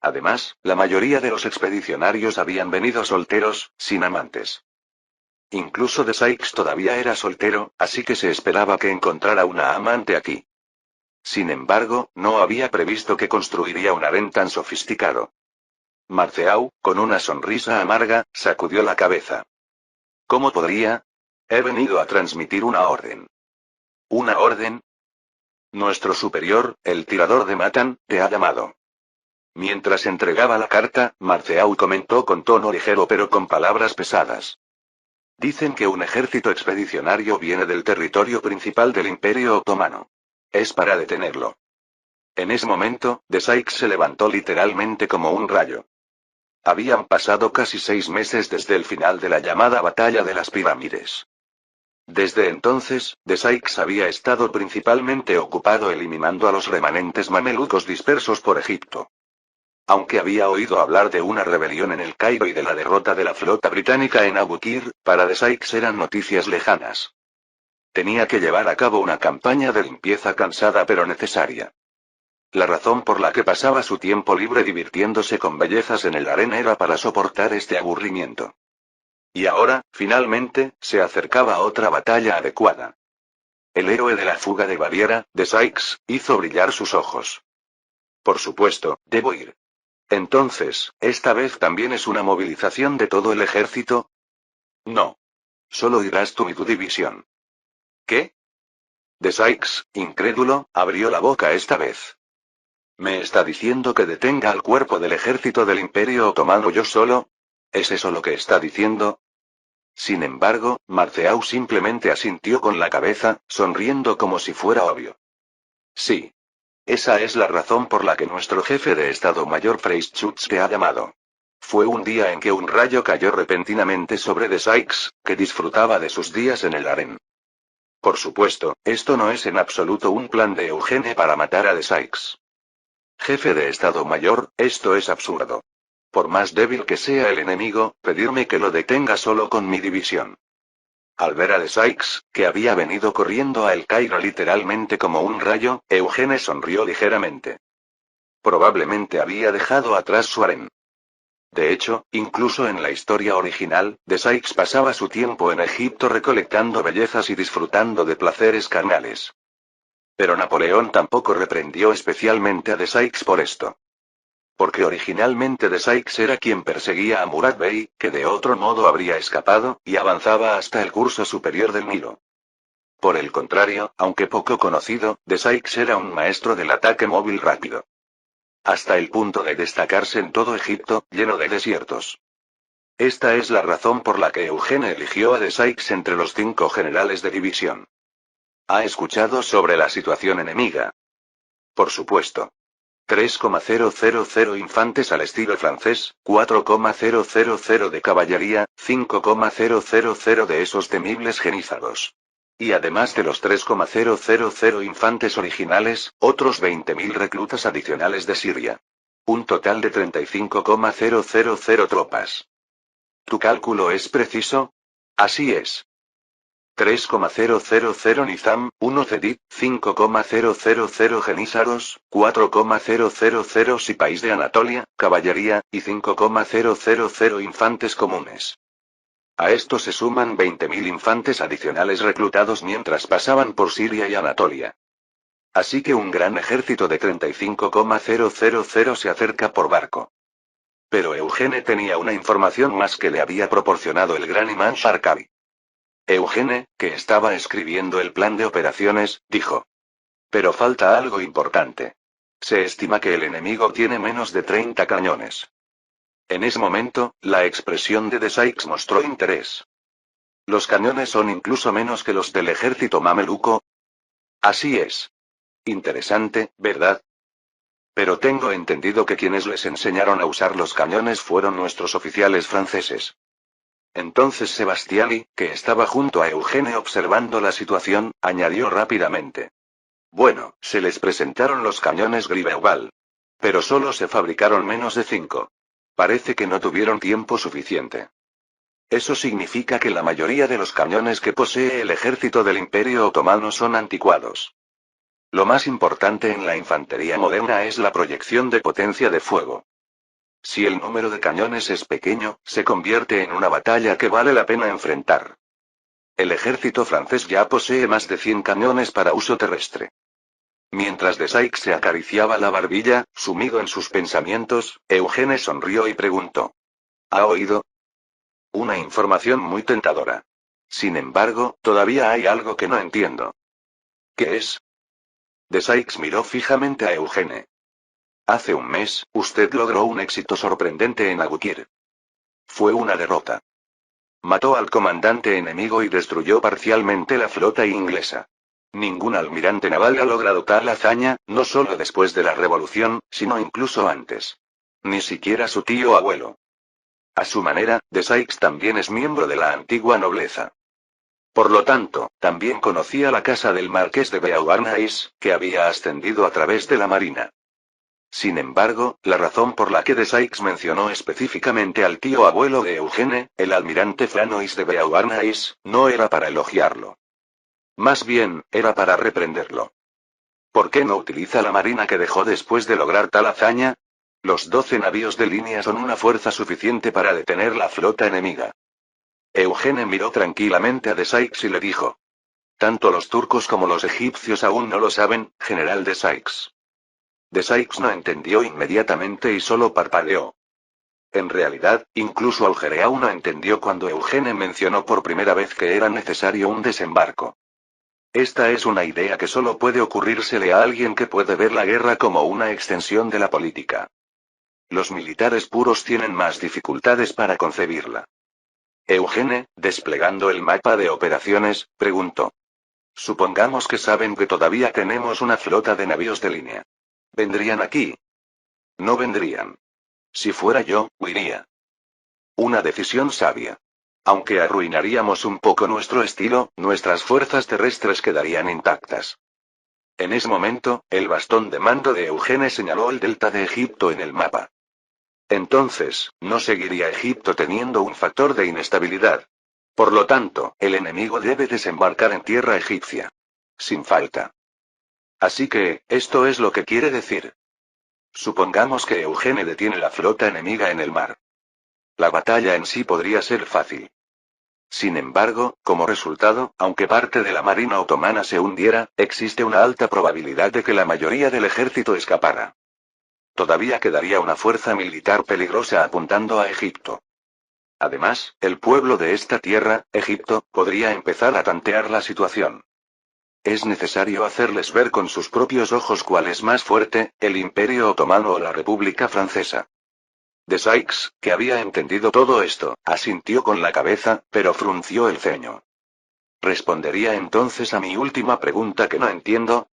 Además, la mayoría de los expedicionarios habían venido solteros, sin amantes. Incluso de Sykes todavía era soltero, así que se esperaba que encontrara una amante aquí. Sin embargo, no había previsto que construiría un harén tan sofisticado. Marceau, con una sonrisa amarga, sacudió la cabeza. ¿Cómo podría? He venido a transmitir una orden. ¿Una orden? Nuestro superior, el tirador de Matan, te ha llamado. Mientras entregaba la carta, Marceau comentó con tono ligero pero con palabras pesadas. Dicen que un ejército expedicionario viene del territorio principal del Imperio Otomano. Es para detenerlo. En ese momento, de Sykes se levantó literalmente como un rayo. Habían pasado casi 6 meses desde el final de la llamada Batalla de las Pirámides. Desde entonces, de Sykes había estado principalmente ocupado eliminando a los remanentes mamelucos dispersos por Egipto. Aunque había oído hablar de una rebelión en el Cairo y de la derrota de la flota británica en Abu Qir, para de Sykes eran noticias lejanas. Tenía que llevar a cabo una campaña de limpieza cansada pero necesaria. La razón por la que pasaba su tiempo libre divirtiéndose con bellezas en el harén era para soportar este aburrimiento. Y ahora, finalmente, se acercaba otra batalla adecuada. El héroe de la fuga de Baviera, de Sykes, hizo brillar sus ojos. Por supuesto, debo ir. Entonces, ¿esta vez también es una movilización de todo el ejército? No. Solo irás tú y tu división. ¿Qué? De Sykes, incrédulo, abrió la boca esta vez. ¿Me está diciendo que detenga al cuerpo del ejército del Imperio Otomano yo solo? ¿Es eso lo que está diciendo? Sin embargo, Marceau simplemente asintió con la cabeza, sonriendo como si fuera obvio. Sí. Esa es la razón por la que nuestro jefe de Estado Mayor Freischütz te ha llamado. Fue un día en que un rayo cayó repentinamente sobre de Sykes, que disfrutaba de sus días en el harén. Por supuesto, esto no es en absoluto un plan de Eugene para matar a de Sykes. Jefe de Estado Mayor, esto es absurdo. Por más débil que sea el enemigo, pedirme que lo detenga solo con mi división. Al ver a de Sykes, que había venido corriendo a El Cairo literalmente como un rayo, Eugene sonrió ligeramente. Probablemente había dejado atrás su harén. De hecho, incluso en la historia original, de Sykes pasaba su tiempo en Egipto recolectando bellezas y disfrutando de placeres carnales. Pero Napoleón tampoco reprendió especialmente a de Sykes por esto. Porque originalmente de Sykes era quien perseguía a Murad Bey, que de otro modo habría escapado, y avanzaba hasta el curso superior del Nilo. Por el contrario, aunque poco conocido, de Sykes era un maestro del ataque móvil rápido. Hasta el punto de destacarse en todo Egipto, lleno de desiertos. Esta es la razón por la que Eugene eligió a de Sykes entre los 5 generales de división. ¿Ha escuchado sobre la situación enemiga? Por supuesto. 3,000 infantes al estilo francés, 4,000 de caballería, 5,000 de esos temibles genízaros. Y además de los 3,000 infantes originales, otros 20.000 reclutas adicionales de Siria. Un total de 35,000 tropas. ¿Tu cálculo es preciso? Así es. 3,000 Nizam, 1 Zedid, 5,000 Genízaros, 4,000 Sipáis de Anatolia, caballería, y 5,000 infantes comunes. A esto se suman 20.000 infantes adicionales reclutados mientras pasaban por Siria y Anatolia. Así que un gran ejército de 35,000 se acerca por barco. Pero Eugene tenía una información más que le había proporcionado el gran imán Sharkawi. Eugene, que estaba escribiendo el plan de operaciones, dijo. Pero falta algo importante. Se estima que el enemigo tiene menos de 30 cañones. En ese momento, la expresión de Sykes mostró interés. ¿Los cañones son incluso menos que los del ejército mameluco? Así es. Interesante, ¿verdad? Pero tengo entendido que quienes les enseñaron a usar los cañones fueron nuestros oficiales franceses. Entonces Sebastiani, que estaba junto a Eugene observando la situación, añadió rápidamente. Bueno, se les presentaron los cañones Gribeauval. Pero solo se fabricaron menos de 5. Parece que no tuvieron tiempo suficiente. Eso significa que la mayoría de los cañones que posee el ejército del Imperio Otomano son anticuados. Lo más importante en la infantería moderna es la proyección de potencia de fuego. Si el número de cañones es pequeño, se convierte en una batalla que vale la pena enfrentar. El ejército francés ya posee más de 100 cañones para uso terrestre. Mientras de Sykes se acariciaba la barbilla, sumido en sus pensamientos, Eugene sonrió y preguntó. ¿Ha oído? Una información muy tentadora. Sin embargo, todavía hay algo que no entiendo. ¿Qué es? De Sykes miró fijamente a Eugene. Hace un mes, usted logró un éxito sorprendente en Agukir. Fue una derrota. Mató al comandante enemigo y destruyó parcialmente la flota inglesa. Ningún almirante naval ha logrado tal hazaña, no solo después de la revolución, sino incluso antes. Ni siquiera su tío abuelo. A su manera, de Sykes también es miembro de la antigua nobleza. Por lo tanto, también conocía la casa del marqués de Beauharnais, que había ascendido a través de la marina. Sin embargo, la razón por la que de Sykes mencionó específicamente al tío abuelo de Eugene, el almirante Franois de Beauharnais, no era para elogiarlo. Más bien, era para reprenderlo. ¿Por qué no utiliza la marina que dejó después de lograr tal hazaña? Los 12 navíos de línea son una fuerza suficiente para detener la flota enemiga. Eugene miró tranquilamente a de Sykes y le dijo. Tanto los turcos como los egipcios aún no lo saben, general de Sykes. De Sykes no entendió inmediatamente y solo parpadeó. En realidad, incluso Augereau no entendió cuando Eugene mencionó por primera vez que era necesario un desembarco. Esta es una idea que solo puede ocurrírsele a alguien que puede ver la guerra como una extensión de la política. Los militares puros tienen más dificultades para concebirla. Eugene, desplegando el mapa de operaciones, preguntó. Supongamos que saben que todavía tenemos una flota de navíos de línea. ¿Vendrían aquí? No vendrían. Si fuera yo, huiría. Una decisión sabia. Aunque arruinaríamos un poco nuestro estilo, nuestras fuerzas terrestres quedarían intactas. En ese momento, el bastón de mando de Eugene señaló el delta de Egipto en el mapa. Entonces, no seguiría Egipto teniendo un factor de inestabilidad. Por lo tanto, el enemigo debe desembarcar en tierra egipcia. Sin falta. Así que, esto es lo que quiere decir. Supongamos que Eugene detiene la flota enemiga en el mar. La batalla en sí podría ser fácil. Sin embargo, como resultado, aunque parte de la marina otomana se hundiera, existe una alta probabilidad de que la mayoría del ejército escapara. Todavía quedaría una fuerza militar peligrosa apuntando a Egipto. Además, el pueblo de esta tierra, Egipto, podría empezar a tantear la situación. Es necesario hacerles ver con sus propios ojos cuál es más fuerte, el Imperio Otomano o la República Francesa. De Sykes, que había entendido todo esto, asintió con la cabeza, pero frunció el ceño. ¿Respondería entonces a mi última pregunta que no entiendo?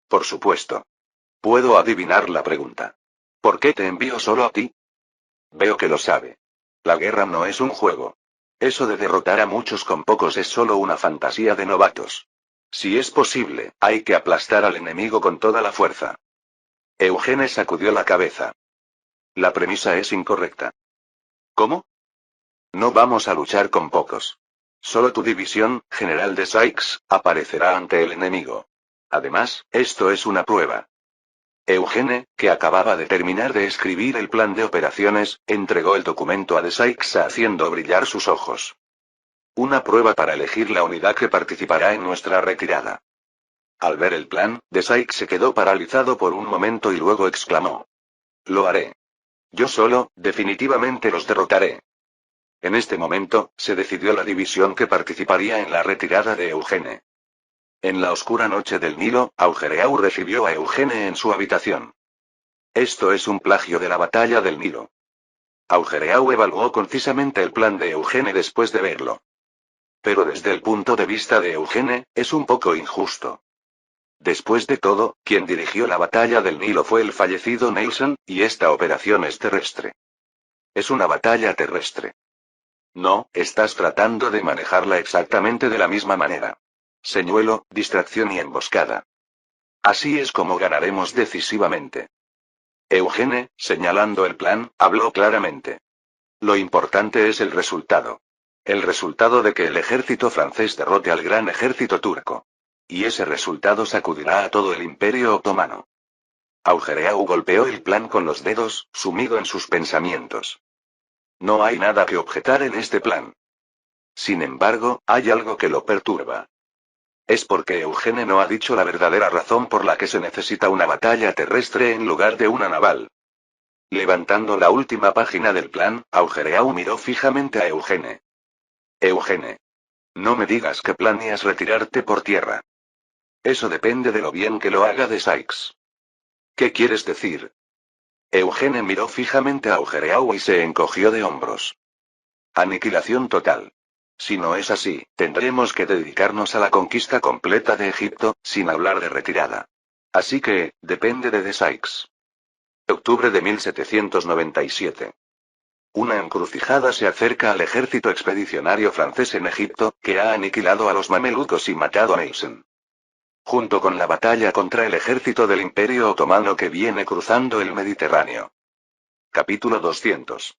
Por supuesto. Puedo adivinar la pregunta. ¿Por qué te envío solo a ti? Veo que lo sabe. La guerra no es un juego. Eso de derrotar a muchos con pocos es solo una fantasía de novatos. Si es posible, hay que aplastar al enemigo con toda la fuerza. Eugene sacudió la cabeza. La premisa es incorrecta. ¿Cómo? No vamos a luchar con pocos. Solo tu división, general de Sykes, aparecerá ante el enemigo. Además, esto es una prueba. Eugene, que acababa de terminar de escribir el plan de operaciones, entregó el documento a de Sykes haciendo brillar sus ojos. Una prueba para elegir la unidad que participará en nuestra retirada. Al ver el plan, de Sykes se quedó paralizado por un momento y luego exclamó. Lo haré. Yo solo, definitivamente los derrotaré. En este momento, se decidió la división que participaría en la retirada de Eugene. En la oscura noche del Nilo, Augereau recibió a Eugene en su habitación. Esto es un plagio de la batalla del Nilo. Augereau evaluó concisamente el plan de Eugene después de verlo. Pero desde el punto de vista de Eugene, es un poco injusto. Después de todo, quien dirigió la batalla del Nilo fue el fallecido Nelson, y esta operación es terrestre. Es una batalla terrestre. No, estás tratando de manejarla exactamente de la misma manera. Señuelo, distracción y emboscada. Así es como ganaremos decisivamente. Eugene, señalando el plan, habló claramente. Lo importante es el resultado. El resultado de que el ejército francés derrote al gran ejército turco. Y ese resultado sacudirá a todo el Imperio Otomano. Augereau golpeó el plan con los dedos, sumido en sus pensamientos. No hay nada que objetar en este plan. Sin embargo, hay algo que lo perturba. Es porque Eugene no ha dicho la verdadera razón por la que se necesita una batalla terrestre en lugar de una naval. Levantando la última página del plan, Augereau miró fijamente a Eugene. Eugene. No me digas que planeas retirarte por tierra. Eso depende de lo bien que lo haga de Sykes. ¿Qué quieres decir? Eugene miró fijamente a Augereau y se encogió de hombros. Aniquilación total. Si no es así, tendremos que dedicarnos a la conquista completa de Egipto, sin hablar de retirada. Así que, depende de Sykes. Octubre de 1797. Una encrucijada se acerca al ejército expedicionario francés en Egipto, que ha aniquilado a los mamelucos y matado a Nelson. Junto con la batalla contra el ejército del Imperio Otomano que viene cruzando el Mediterráneo. Capítulo 200.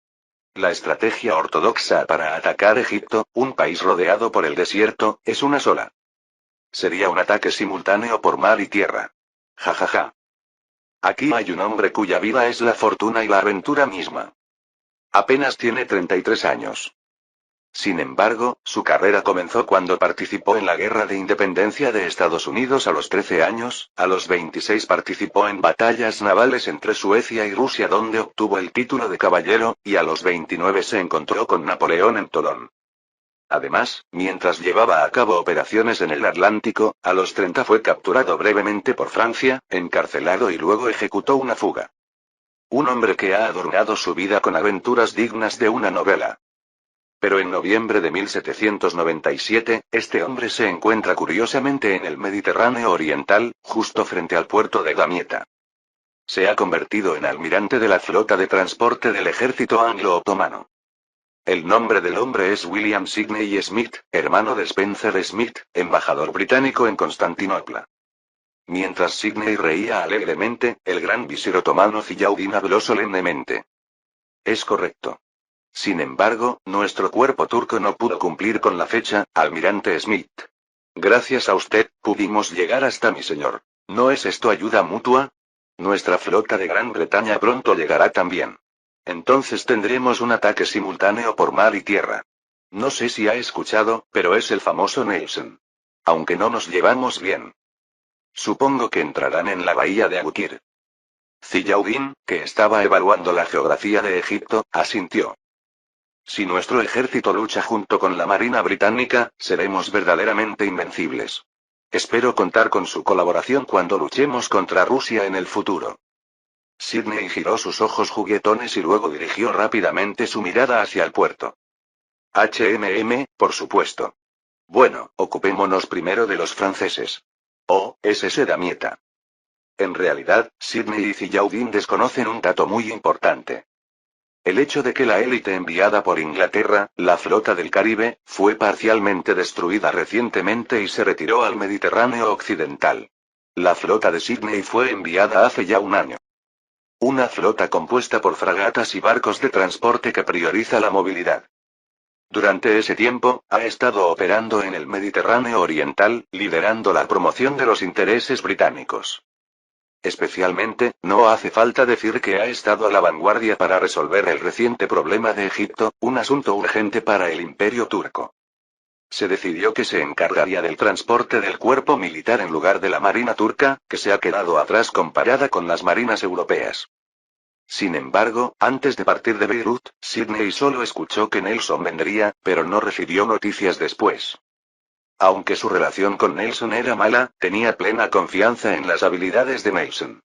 La estrategia ortodoxa para atacar Egipto, un país rodeado por el desierto, es una sola. Sería un ataque simultáneo por mar y tierra. Ja ja ja. Aquí hay un hombre cuya vida es la fortuna y la aventura misma. Apenas tiene 33 años. Sin embargo, su carrera comenzó cuando participó en la Guerra de Independencia de Estados Unidos a los 13 años, a los 26 participó en batallas navales entre Suecia y Rusia donde obtuvo el título de caballero, y a los 29 se encontró con Napoleón en Tolón. Además, mientras llevaba a cabo operaciones en el Atlántico, a los 30 fue capturado brevemente por Francia, encarcelado y luego ejecutó una fuga. Un hombre que ha adornado su vida con aventuras dignas de una novela. Pero en noviembre de 1797, este hombre se encuentra curiosamente en el Mediterráneo Oriental, justo frente al puerto de Damieta. Se ha convertido en almirante de la flota de transporte del ejército anglo-otomano. El nombre del hombre es William Sidney Smith, hermano de Spencer Smith, embajador británico en Constantinopla. Mientras Sidney reía alegremente, el gran visir otomano Ziauddin habló solemnemente. Es correcto. Sin embargo, nuestro cuerpo turco no pudo cumplir con la fecha, almirante Smith. Gracias a usted, pudimos llegar hasta mi señor. ¿No es esto ayuda mutua? Nuestra flota de Gran Bretaña pronto llegará también. Entonces tendremos un ataque simultáneo por mar y tierra. No sé si ha escuchado, pero es el famoso Nelson. Aunque no nos llevamos bien. Supongo que entrarán en la bahía de Abukir. Ziauddin, que estaba evaluando la geografía de Egipto, asintió. Si nuestro ejército lucha junto con la Marina británica, seremos verdaderamente invencibles. Espero contar con su colaboración cuando luchemos contra Rusia en el futuro. Sidney giró sus ojos juguetones y luego dirigió rápidamente su mirada hacia el puerto. Por supuesto. Bueno, ocupémonos primero de los franceses. Oh, es ese Damieta. En realidad, Sidney y Ziauddin desconocen un dato muy importante. El hecho de que la élite enviada por Inglaterra, la flota del Caribe, fue parcialmente destruida recientemente y se retiró al Mediterráneo occidental. La flota de Sidney fue enviada hace ya un año. Una flota compuesta por fragatas y barcos de transporte que prioriza la movilidad. Durante ese tiempo, ha estado operando en el Mediterráneo oriental, liderando la promoción de los intereses británicos. Especialmente, no hace falta decir que ha estado a la vanguardia para resolver el reciente problema de Egipto, un asunto urgente para el Imperio turco. Se decidió que se encargaría del transporte del cuerpo militar en lugar de la marina turca, que se ha quedado atrás comparada con las marinas europeas. Sin embargo, antes de partir de Beirut, Sidney solo escuchó que Nelson vendría, pero no recibió noticias después. Aunque su relación con Nelson era mala, tenía plena confianza en las habilidades de Nelson.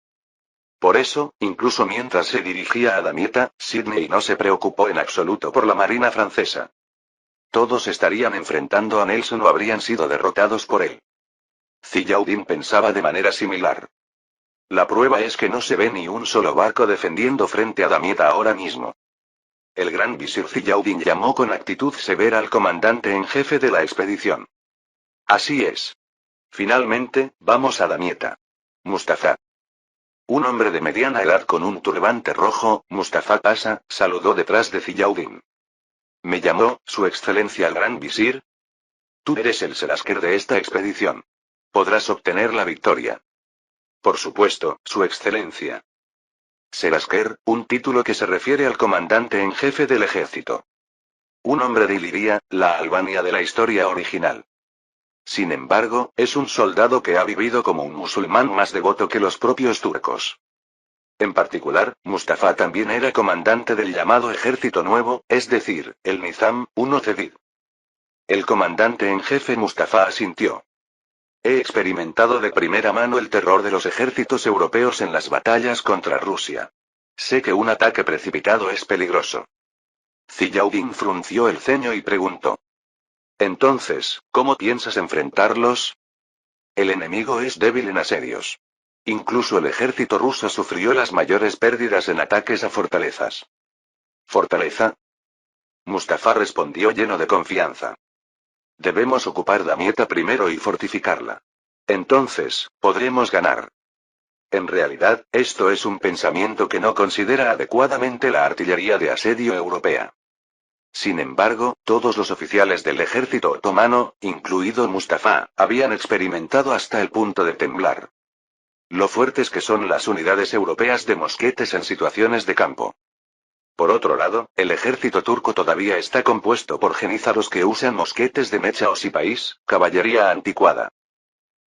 Por eso, incluso mientras se dirigía a Damieta, Sidney no se preocupó en absoluto por la marina francesa. Todos estarían enfrentando a Nelson o habrían sido derrotados por él. Ziauddin pensaba de manera similar. La prueba es que no se ve ni un solo barco defendiendo frente a Damieta ahora mismo. El gran visir Ziauddin llamó con actitud severa al comandante en jefe de la expedición. Así es. Finalmente, vamos a Damieta. Mustafa. Un hombre de mediana edad con un turbante rojo, Mustafa Pasha, saludó detrás de Ziauddin. ¿Me llamó, su excelencia el gran visir? Tú eres el Serasker de esta expedición. Podrás obtener la victoria. Por supuesto, su excelencia. Serasker, un título que se refiere al comandante en jefe del ejército. Un hombre de Iliria, la Albania de la historia original. Sin embargo, es un soldado que ha vivido como un musulmán más devoto que los propios turcos. En particular, Mustafa también era comandante del llamado Ejército Nuevo, es decir, el Nizam, uno Cedid. El comandante en jefe Mustafa asintió. He experimentado de primera mano el terror de los ejércitos europeos en las batallas contra Rusia. sé que un ataque precipitado es peligroso. Ziyaudin frunció el ceño y preguntó. Entonces, ¿cómo piensas enfrentarlos? El enemigo es débil en asedios. Incluso el ejército ruso sufrió las mayores pérdidas en ataques a fortalezas. ¿Fortaleza? Mustafa respondió lleno de confianza. Debemos ocupar Damieta primero y fortificarla. Entonces, podremos ganar. En realidad, esto es un pensamiento que no considera adecuadamente la artillería de asedio europea. Sin embargo, todos los oficiales del ejército otomano, incluido Mustafa, habían experimentado hasta el punto de temblar. Lo fuertes que son las unidades europeas de mosquetes en situaciones de campo. Por otro lado, el ejército turco todavía está compuesto por genízaros que usan mosquetes de mecha o sipaís, caballería anticuada.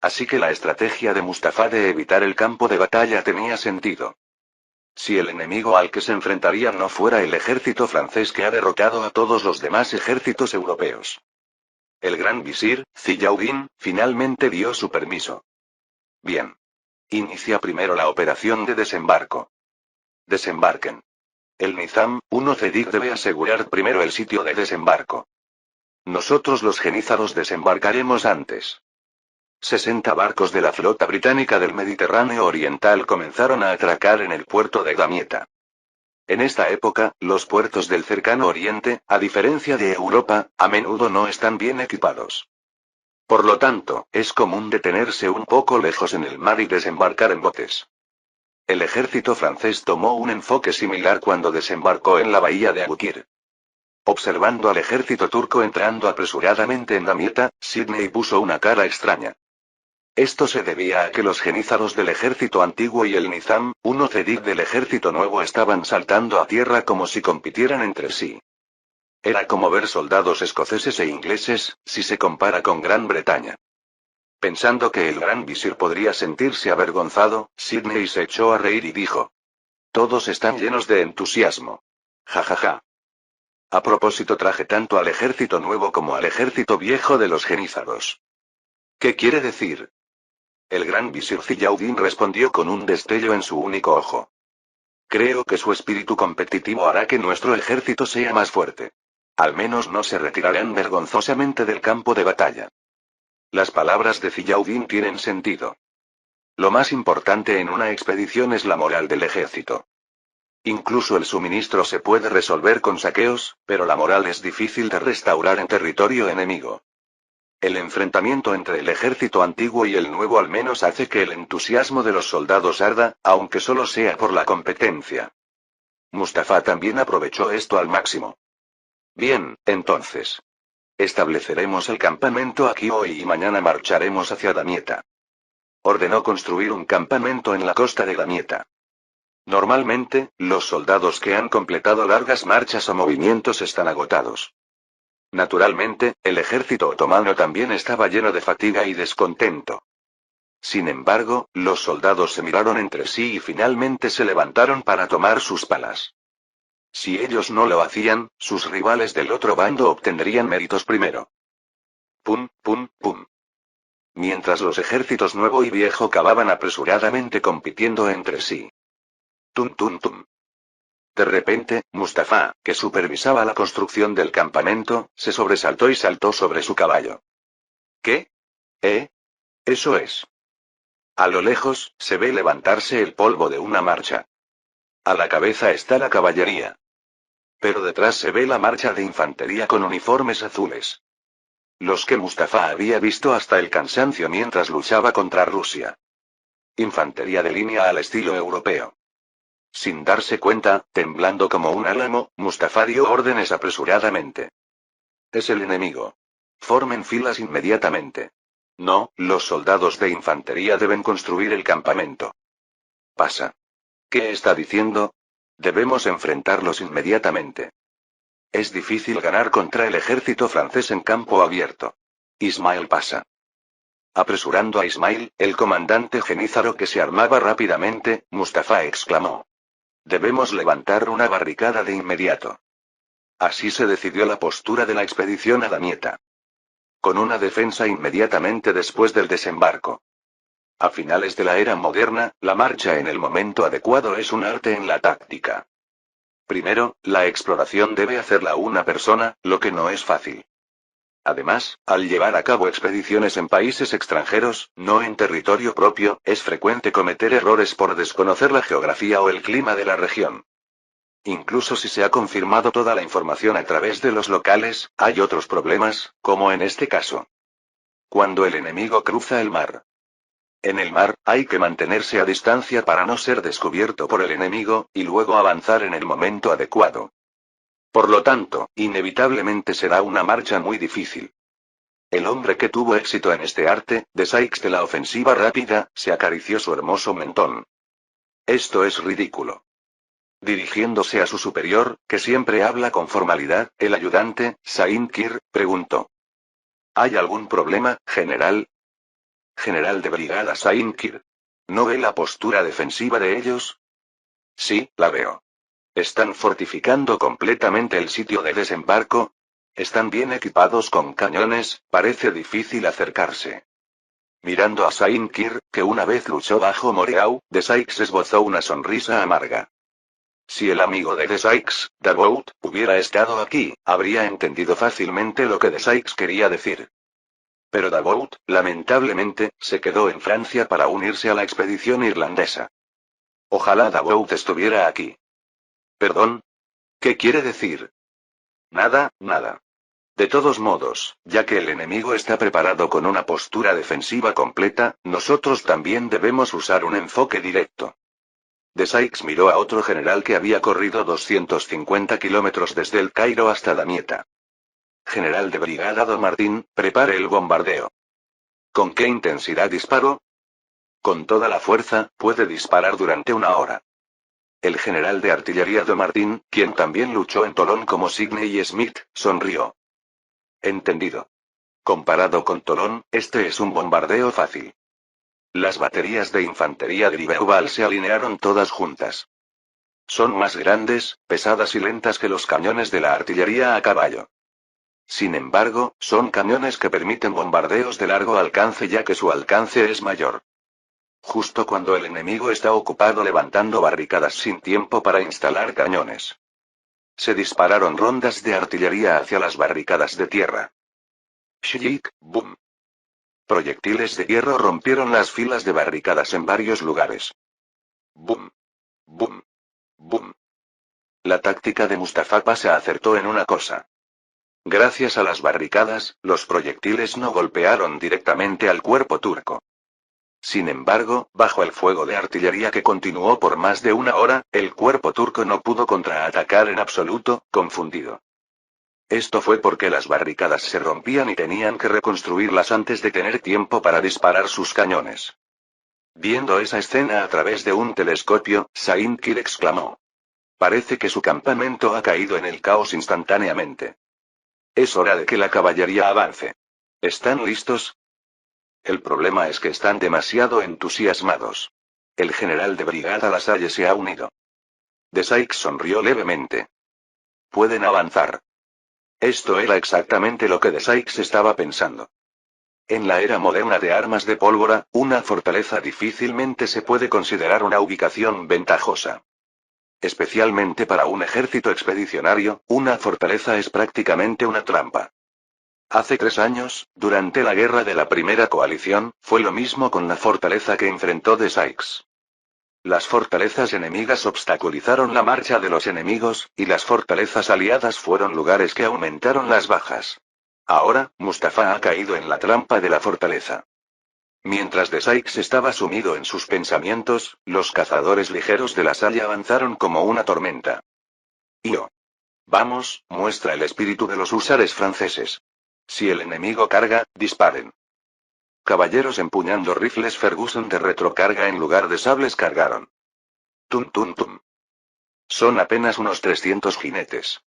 Así que la estrategia de Mustafa de evitar el campo de batalla tenía sentido. Si el enemigo al que se enfrentaría no fuera el ejército francés que ha derrotado a todos los demás ejércitos europeos. El gran visir, Ziyaudin, finalmente dio su permiso. Bien. Inicia primero la operación de desembarco. Desembarquen. El Nizam, 1 Cedik debe asegurar primero el sitio de desembarco. Nosotros los genízaros desembarcaremos antes. 60 barcos de la flota británica del Mediterráneo Oriental comenzaron a atracar en el puerto de Damieta. En esta época, los puertos del cercano Oriente, a diferencia de Europa, a menudo no están bien equipados. Por lo tanto, es común detenerse un poco lejos en el mar y desembarcar en botes. El ejército francés tomó un enfoque similar cuando desembarcó en la bahía de Abukir. Observando al ejército turco entrando apresuradamente en Damieta, Sidney puso una cara extraña. Esto se debía a que los genízaros del ejército antiguo y el Nizam, 1 Cedik del ejército nuevo estaban saltando a tierra como si compitieran entre sí. Era como ver soldados escoceses e ingleses, si se compara con Gran Bretaña. Pensando que el gran visir podría sentirse avergonzado, Sidney se echó a reír y dijo. Todos están llenos de entusiasmo. Ja ja ja. A propósito, traje tanto al ejército nuevo como al ejército viejo de los genízaros. ¿Qué quiere decir? El gran visir Ziyaudin respondió con un destello en su único ojo. Creo que su espíritu competitivo hará que nuestro ejército sea más fuerte. Al menos no se retirarán vergonzosamente del campo de batalla. Las palabras de Ziyaudin tienen sentido. Lo más importante en una expedición es la moral del ejército. Incluso el suministro se puede resolver con saqueos, pero la moral es difícil de restaurar en territorio enemigo. El enfrentamiento entre el ejército antiguo y el nuevo al menos hace que el entusiasmo de los soldados arda, aunque solo sea por la competencia. Mustafa también aprovechó esto al máximo. Bien, entonces. Estableceremos el campamento aquí hoy y mañana marcharemos hacia Damieta. Ordenó construir un campamento en la costa de Damieta. Normalmente, los soldados que han completado largas marchas o movimientos están agotados. Naturalmente, el ejército otomano también estaba lleno de fatiga y descontento. Sin embargo, los soldados se miraron entre sí y finalmente se levantaron para tomar sus palas. Si ellos no lo hacían, sus rivales del otro bando obtendrían méritos primero. Pum, pum, pum. Mientras los ejércitos nuevo y viejo cavaban apresuradamente compitiendo entre sí. Tum, tum, tum. De repente, Mustafa, que supervisaba la construcción del campamento, se sobresaltó y saltó sobre su caballo. ¿Qué? Eso es. A lo lejos, se ve levantarse el polvo de una marcha. A la cabeza está la caballería. Pero detrás se ve la marcha de infantería con uniformes azules. Los que Mustafa había visto hasta el cansancio mientras luchaba contra Rusia. Infantería de línea al estilo europeo. Sin darse cuenta, temblando como un álamo, Mustafa dio órdenes apresuradamente. Es el enemigo. Formen filas inmediatamente. No, los soldados de infantería deben construir el campamento. Pasa. ¿Qué está diciendo? Debemos enfrentarlos inmediatamente. Es difícil ganar contra el ejército francés en campo abierto. Ismail pasa. Apresurando a Ismail, el comandante genízaro que se armaba rápidamente, Mustafa exclamó. Debemos levantar una barricada de inmediato. Así se decidió la postura de la expedición a Damieta. Con una defensa inmediatamente después del desembarco. A finales de la era moderna, la marcha en el momento adecuado es un arte en la táctica. Primero, la exploración debe hacerla una persona, lo que no es fácil. Además, al llevar a cabo expediciones en países extranjeros, no en territorio propio, es frecuente cometer errores por desconocer la geografía o el clima de la región. Incluso si se ha confirmado toda la información a través de los locales, hay otros problemas, como en este caso. Cuando el enemigo cruza el mar. En el mar, hay que mantenerse a distancia para no ser descubierto por el enemigo, y luego avanzar en el momento adecuado. Por lo tanto, inevitablemente será una marcha muy difícil. El hombre que tuvo éxito en este arte, de Sykes de la ofensiva rápida, se acarició su hermoso mentón. Esto es ridículo. Dirigiéndose a su superior, que siempre habla con formalidad, el ayudante, Saint Cyr, preguntó. ¿Hay algún problema, general? General de brigada Saint Cyr. ¿No ve la postura defensiva de ellos? Sí, la veo. ¿Están fortificando completamente el sitio de desembarco? Están bien equipados con cañones, parece difícil acercarse. Mirando a Saint Cyr, que una vez luchó bajo Moreau, de Sykes esbozó una sonrisa amarga. Si el amigo de Sykes, Davout, hubiera estado aquí, habría entendido fácilmente lo que de Sykes quería decir. Pero Davout, lamentablemente, se quedó en Francia para unirse a la expedición irlandesa. Ojalá Davout estuviera aquí. ¿Perdón? ¿Qué quiere decir? Nada, nada. De todos modos, ya que el enemigo está preparado con una postura defensiva completa, nosotros también debemos usar un enfoque directo. De Sykes miró a otro general que había corrido 250 kilómetros desde el Cairo hasta Damieta. General de brigada Don Martín, prepare el bombardeo. ¿Con qué intensidad disparó? Con toda la fuerza, puede disparar durante una hora. El general de artillería Don Martín, quien también luchó en Tolón como Sidney Smith, sonrió. Entendido. Comparado con Tolón, este es un bombardeo fácil. Las baterías de infantería de Iberval se alinearon todas juntas. Son más grandes, pesadas y lentas que los cañones de la artillería a caballo. Sin embargo, son cañones que permiten bombardeos de largo alcance ya que su alcance es mayor. Justo cuando el enemigo está ocupado levantando barricadas sin tiempo para instalar cañones. Se dispararon rondas de artillería hacia las barricadas de tierra. Shik, boom. Proyectiles de hierro rompieron las filas de barricadas en varios lugares. Boom. Boom. Boom. La táctica de Mustafa Pasha acertó en una cosa. Gracias a las barricadas, los proyectiles no golpearon directamente al cuerpo turco. Sin embargo, bajo el fuego de artillería que continuó por más de una hora, el cuerpo turco no pudo contraatacar en absoluto, confundido. Esto fue porque las barricadas se rompían y tenían que reconstruirlas antes de tener tiempo para disparar sus cañones. Viendo esa escena a través de un telescopio, Saint Cyr exclamó. Parece que su campamento ha caído en el caos instantáneamente. Es hora de que la caballería avance. ¿Están listos? El problema es que están demasiado entusiasmados. El general de brigada Lasalle se ha unido. De Sykes sonrió levemente. Pueden avanzar. Esto era exactamente lo que de Sykes estaba pensando. En la era moderna de armas de pólvora, una fortaleza difícilmente se puede considerar una ubicación ventajosa. Especialmente para un ejército expedicionario, una fortaleza es prácticamente una trampa. Hace 3 años, durante la guerra de la Primera Coalición, fue lo mismo con la fortaleza que enfrentó de Sykes. Las fortalezas enemigas obstaculizaron la marcha de los enemigos, y las fortalezas aliadas fueron lugares que aumentaron las bajas. Ahora, Mustafa ha caído en la trampa de la fortaleza. Mientras de Sykes estaba sumido en sus pensamientos, los cazadores ligeros de la Salle avanzaron como una tormenta. ¡Io! Vamos, muestra el espíritu de los húsares franceses. Si el enemigo carga, disparen. Caballeros empuñando rifles Ferguson de retrocarga en lugar de sables cargaron. Tum tum tum. Son apenas unos 300 jinetes.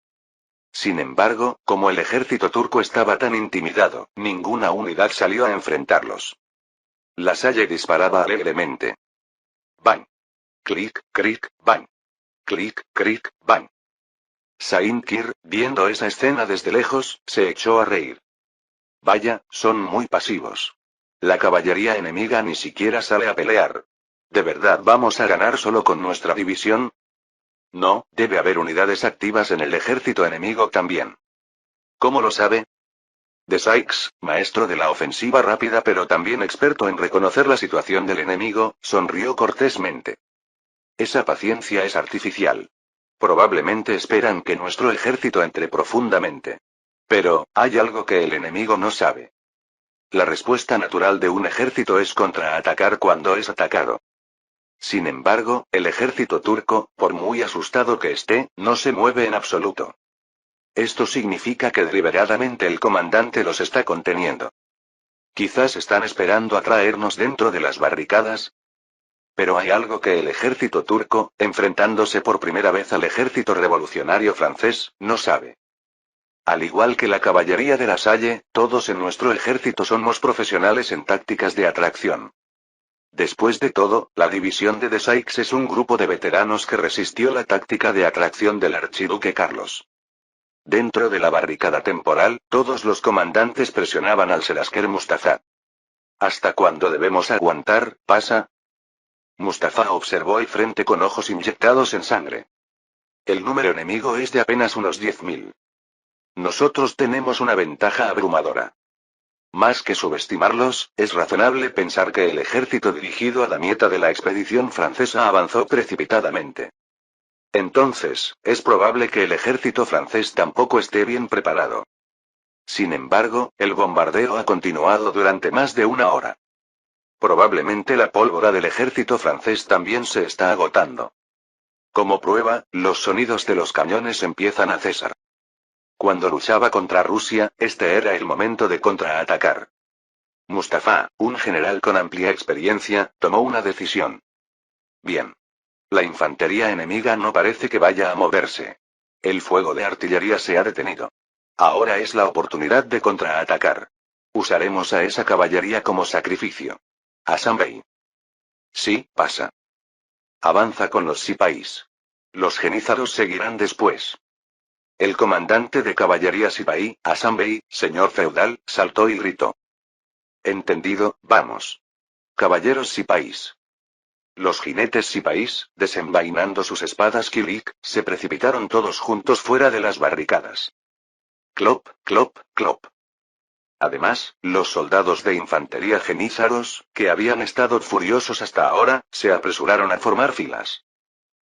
Sin embargo, como el ejército turco estaba tan intimidado, ninguna unidad salió a enfrentarlos. La Salle disparaba alegremente. Bang. Clic, cric, bang. Clic, cric, bang. Saint Cyr, viendo esa escena desde lejos, se echó a reír. Vaya, son muy pasivos. La caballería enemiga ni siquiera sale a pelear. ¿De verdad vamos a ganar solo con nuestra división? No, debe haber unidades activas en el ejército enemigo también. ¿Cómo lo sabe? De Sykes, maestro de la ofensiva rápida pero también experto en reconocer la situación del enemigo, sonrió cortésmente. Esa paciencia es artificial. Probablemente esperan que nuestro ejército entre profundamente. Pero, hay algo que el enemigo no sabe. La respuesta natural de un ejército es contraatacar cuando es atacado. Sin embargo, el ejército turco, por muy asustado que esté, no se mueve en absoluto. Esto significa que deliberadamente el comandante los está conteniendo. Quizás están esperando a traernos dentro de las barricadas. Pero hay algo que el ejército turco, enfrentándose por primera vez al ejército revolucionario francés, no sabe. Al igual que la caballería de la Salle, todos en nuestro ejército somos profesionales en tácticas de atracción. Después de todo, la división de Sykes es un grupo de veteranos que resistió la táctica de atracción del archiduque Carlos. Dentro de la barricada temporal, todos los comandantes presionaban al Serasker Mustafa. ¿Hasta cuándo debemos aguantar, pasa? Mustafa observó el frente con ojos inyectados en sangre. El número enemigo es de apenas unos 10.000. Nosotros tenemos una ventaja abrumadora. Más que subestimarlos, es razonable pensar que el ejército dirigido a Damieta de la expedición francesa avanzó precipitadamente. Entonces, es probable que el ejército francés tampoco esté bien preparado. Sin embargo, el bombardeo ha continuado durante más de una hora. Probablemente la pólvora del ejército francés también se está agotando. Como prueba, los sonidos de los cañones empiezan a cesar. Cuando luchaba contra Rusia, este era el momento de contraatacar. Mustafa, un general con amplia experiencia, tomó una decisión. Bien. La infantería enemiga no parece que vaya a moverse. El fuego de artillería se ha detenido. Ahora es la oportunidad de contraatacar. Usaremos a esa caballería como sacrificio. Hassan Bey. Sí, pasa. Avanza con los sipáis. Los genízaros seguirán después. El comandante de caballería sipaí, Hassan Bey, señor feudal, saltó y gritó. Entendido, vamos. Caballeros sipáis. Los jinetes sipaís, desenvainando sus espadas kilik, se precipitaron todos juntos fuera de las barricadas. Clop, clop, clop. Además, los soldados de infantería genízaros, que habían estado furiosos hasta ahora, se apresuraron a formar filas.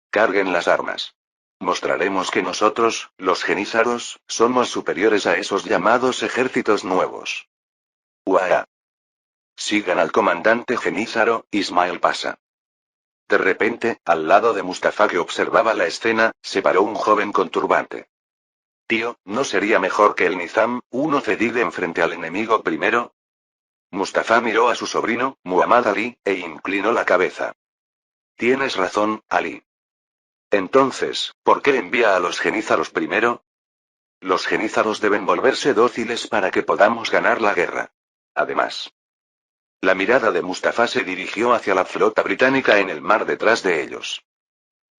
Carguen las armas. Mostraremos que nosotros, los genízaros, somos superiores a esos llamados ejércitos nuevos. ¡Uaa! Sigan al comandante genízaro, Ismael Pasha. De repente, al lado de Mustafa que observaba la escena, se paró un joven con turbante. Tío, ¿no sería mejor que el Nizam, uno cedido enfrente al enemigo primero? Mustafa miró a su sobrino, Muhammad Ali, e inclinó la cabeza. Tienes razón, Ali. Entonces, ¿por qué envía a los genízaros primero? Los genízaros deben volverse dóciles para que podamos ganar la guerra. Además, la mirada de Mustafa se dirigió hacia la flota británica en el mar detrás de ellos.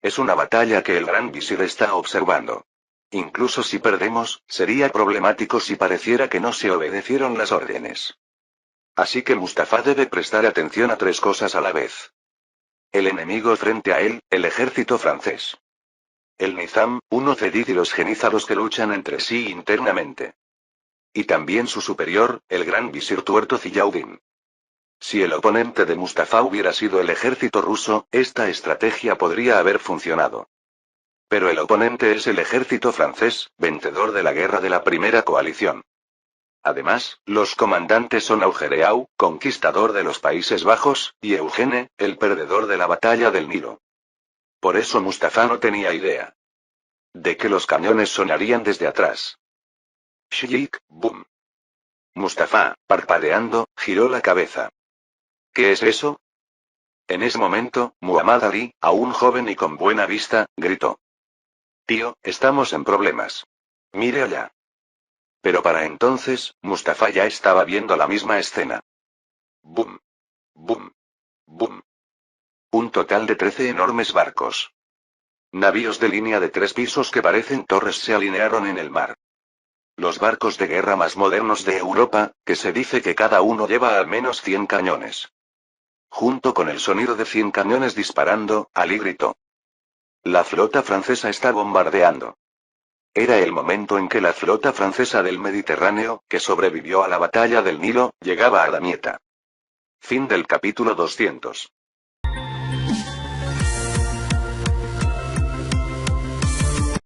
Es una batalla que el gran visir está observando. Incluso si perdemos, sería problemático si pareciera que no se obedecieron las órdenes. Así que Mustafa debe prestar atención a tres cosas a la vez. El enemigo frente a él, el ejército francés. El Nizam, uno cedid y los genízaros que luchan entre sí internamente. Y también su superior, el gran visir tuerto Ziyaudin. Si el oponente de Mustafa hubiera sido el ejército ruso, esta estrategia podría haber funcionado. Pero el oponente es el ejército francés, vencedor de la guerra de la primera coalición. Además, los comandantes son Augereau, conquistador de los Países Bajos, y Eugene, el perdedor de la batalla del Nilo. Por eso Mustafa no tenía idea de que los cañones sonarían desde atrás. Shik, boom. Mustafa, parpadeando, giró la cabeza. ¿Qué es eso? En ese momento, Muhammad Ali, aún joven y con buena vista, gritó. Tío, estamos en problemas. Mire allá. Pero para entonces, Mustafa ya estaba viendo la misma escena. Boom. Boom. Boom. Un total de 13 enormes barcos. Navíos de línea de 3 pisos que parecen torres se alinearon en el mar. Los barcos de guerra más modernos de Europa, que se dice que cada uno lleva al menos 100 cañones. Junto con el sonido de 100 cañones disparando, Ali gritó. La flota francesa está bombardeando. Era el momento en que la flota francesa del Mediterráneo, que sobrevivió a la batalla del Nilo, llegaba a Damieta. Fin del capítulo 200.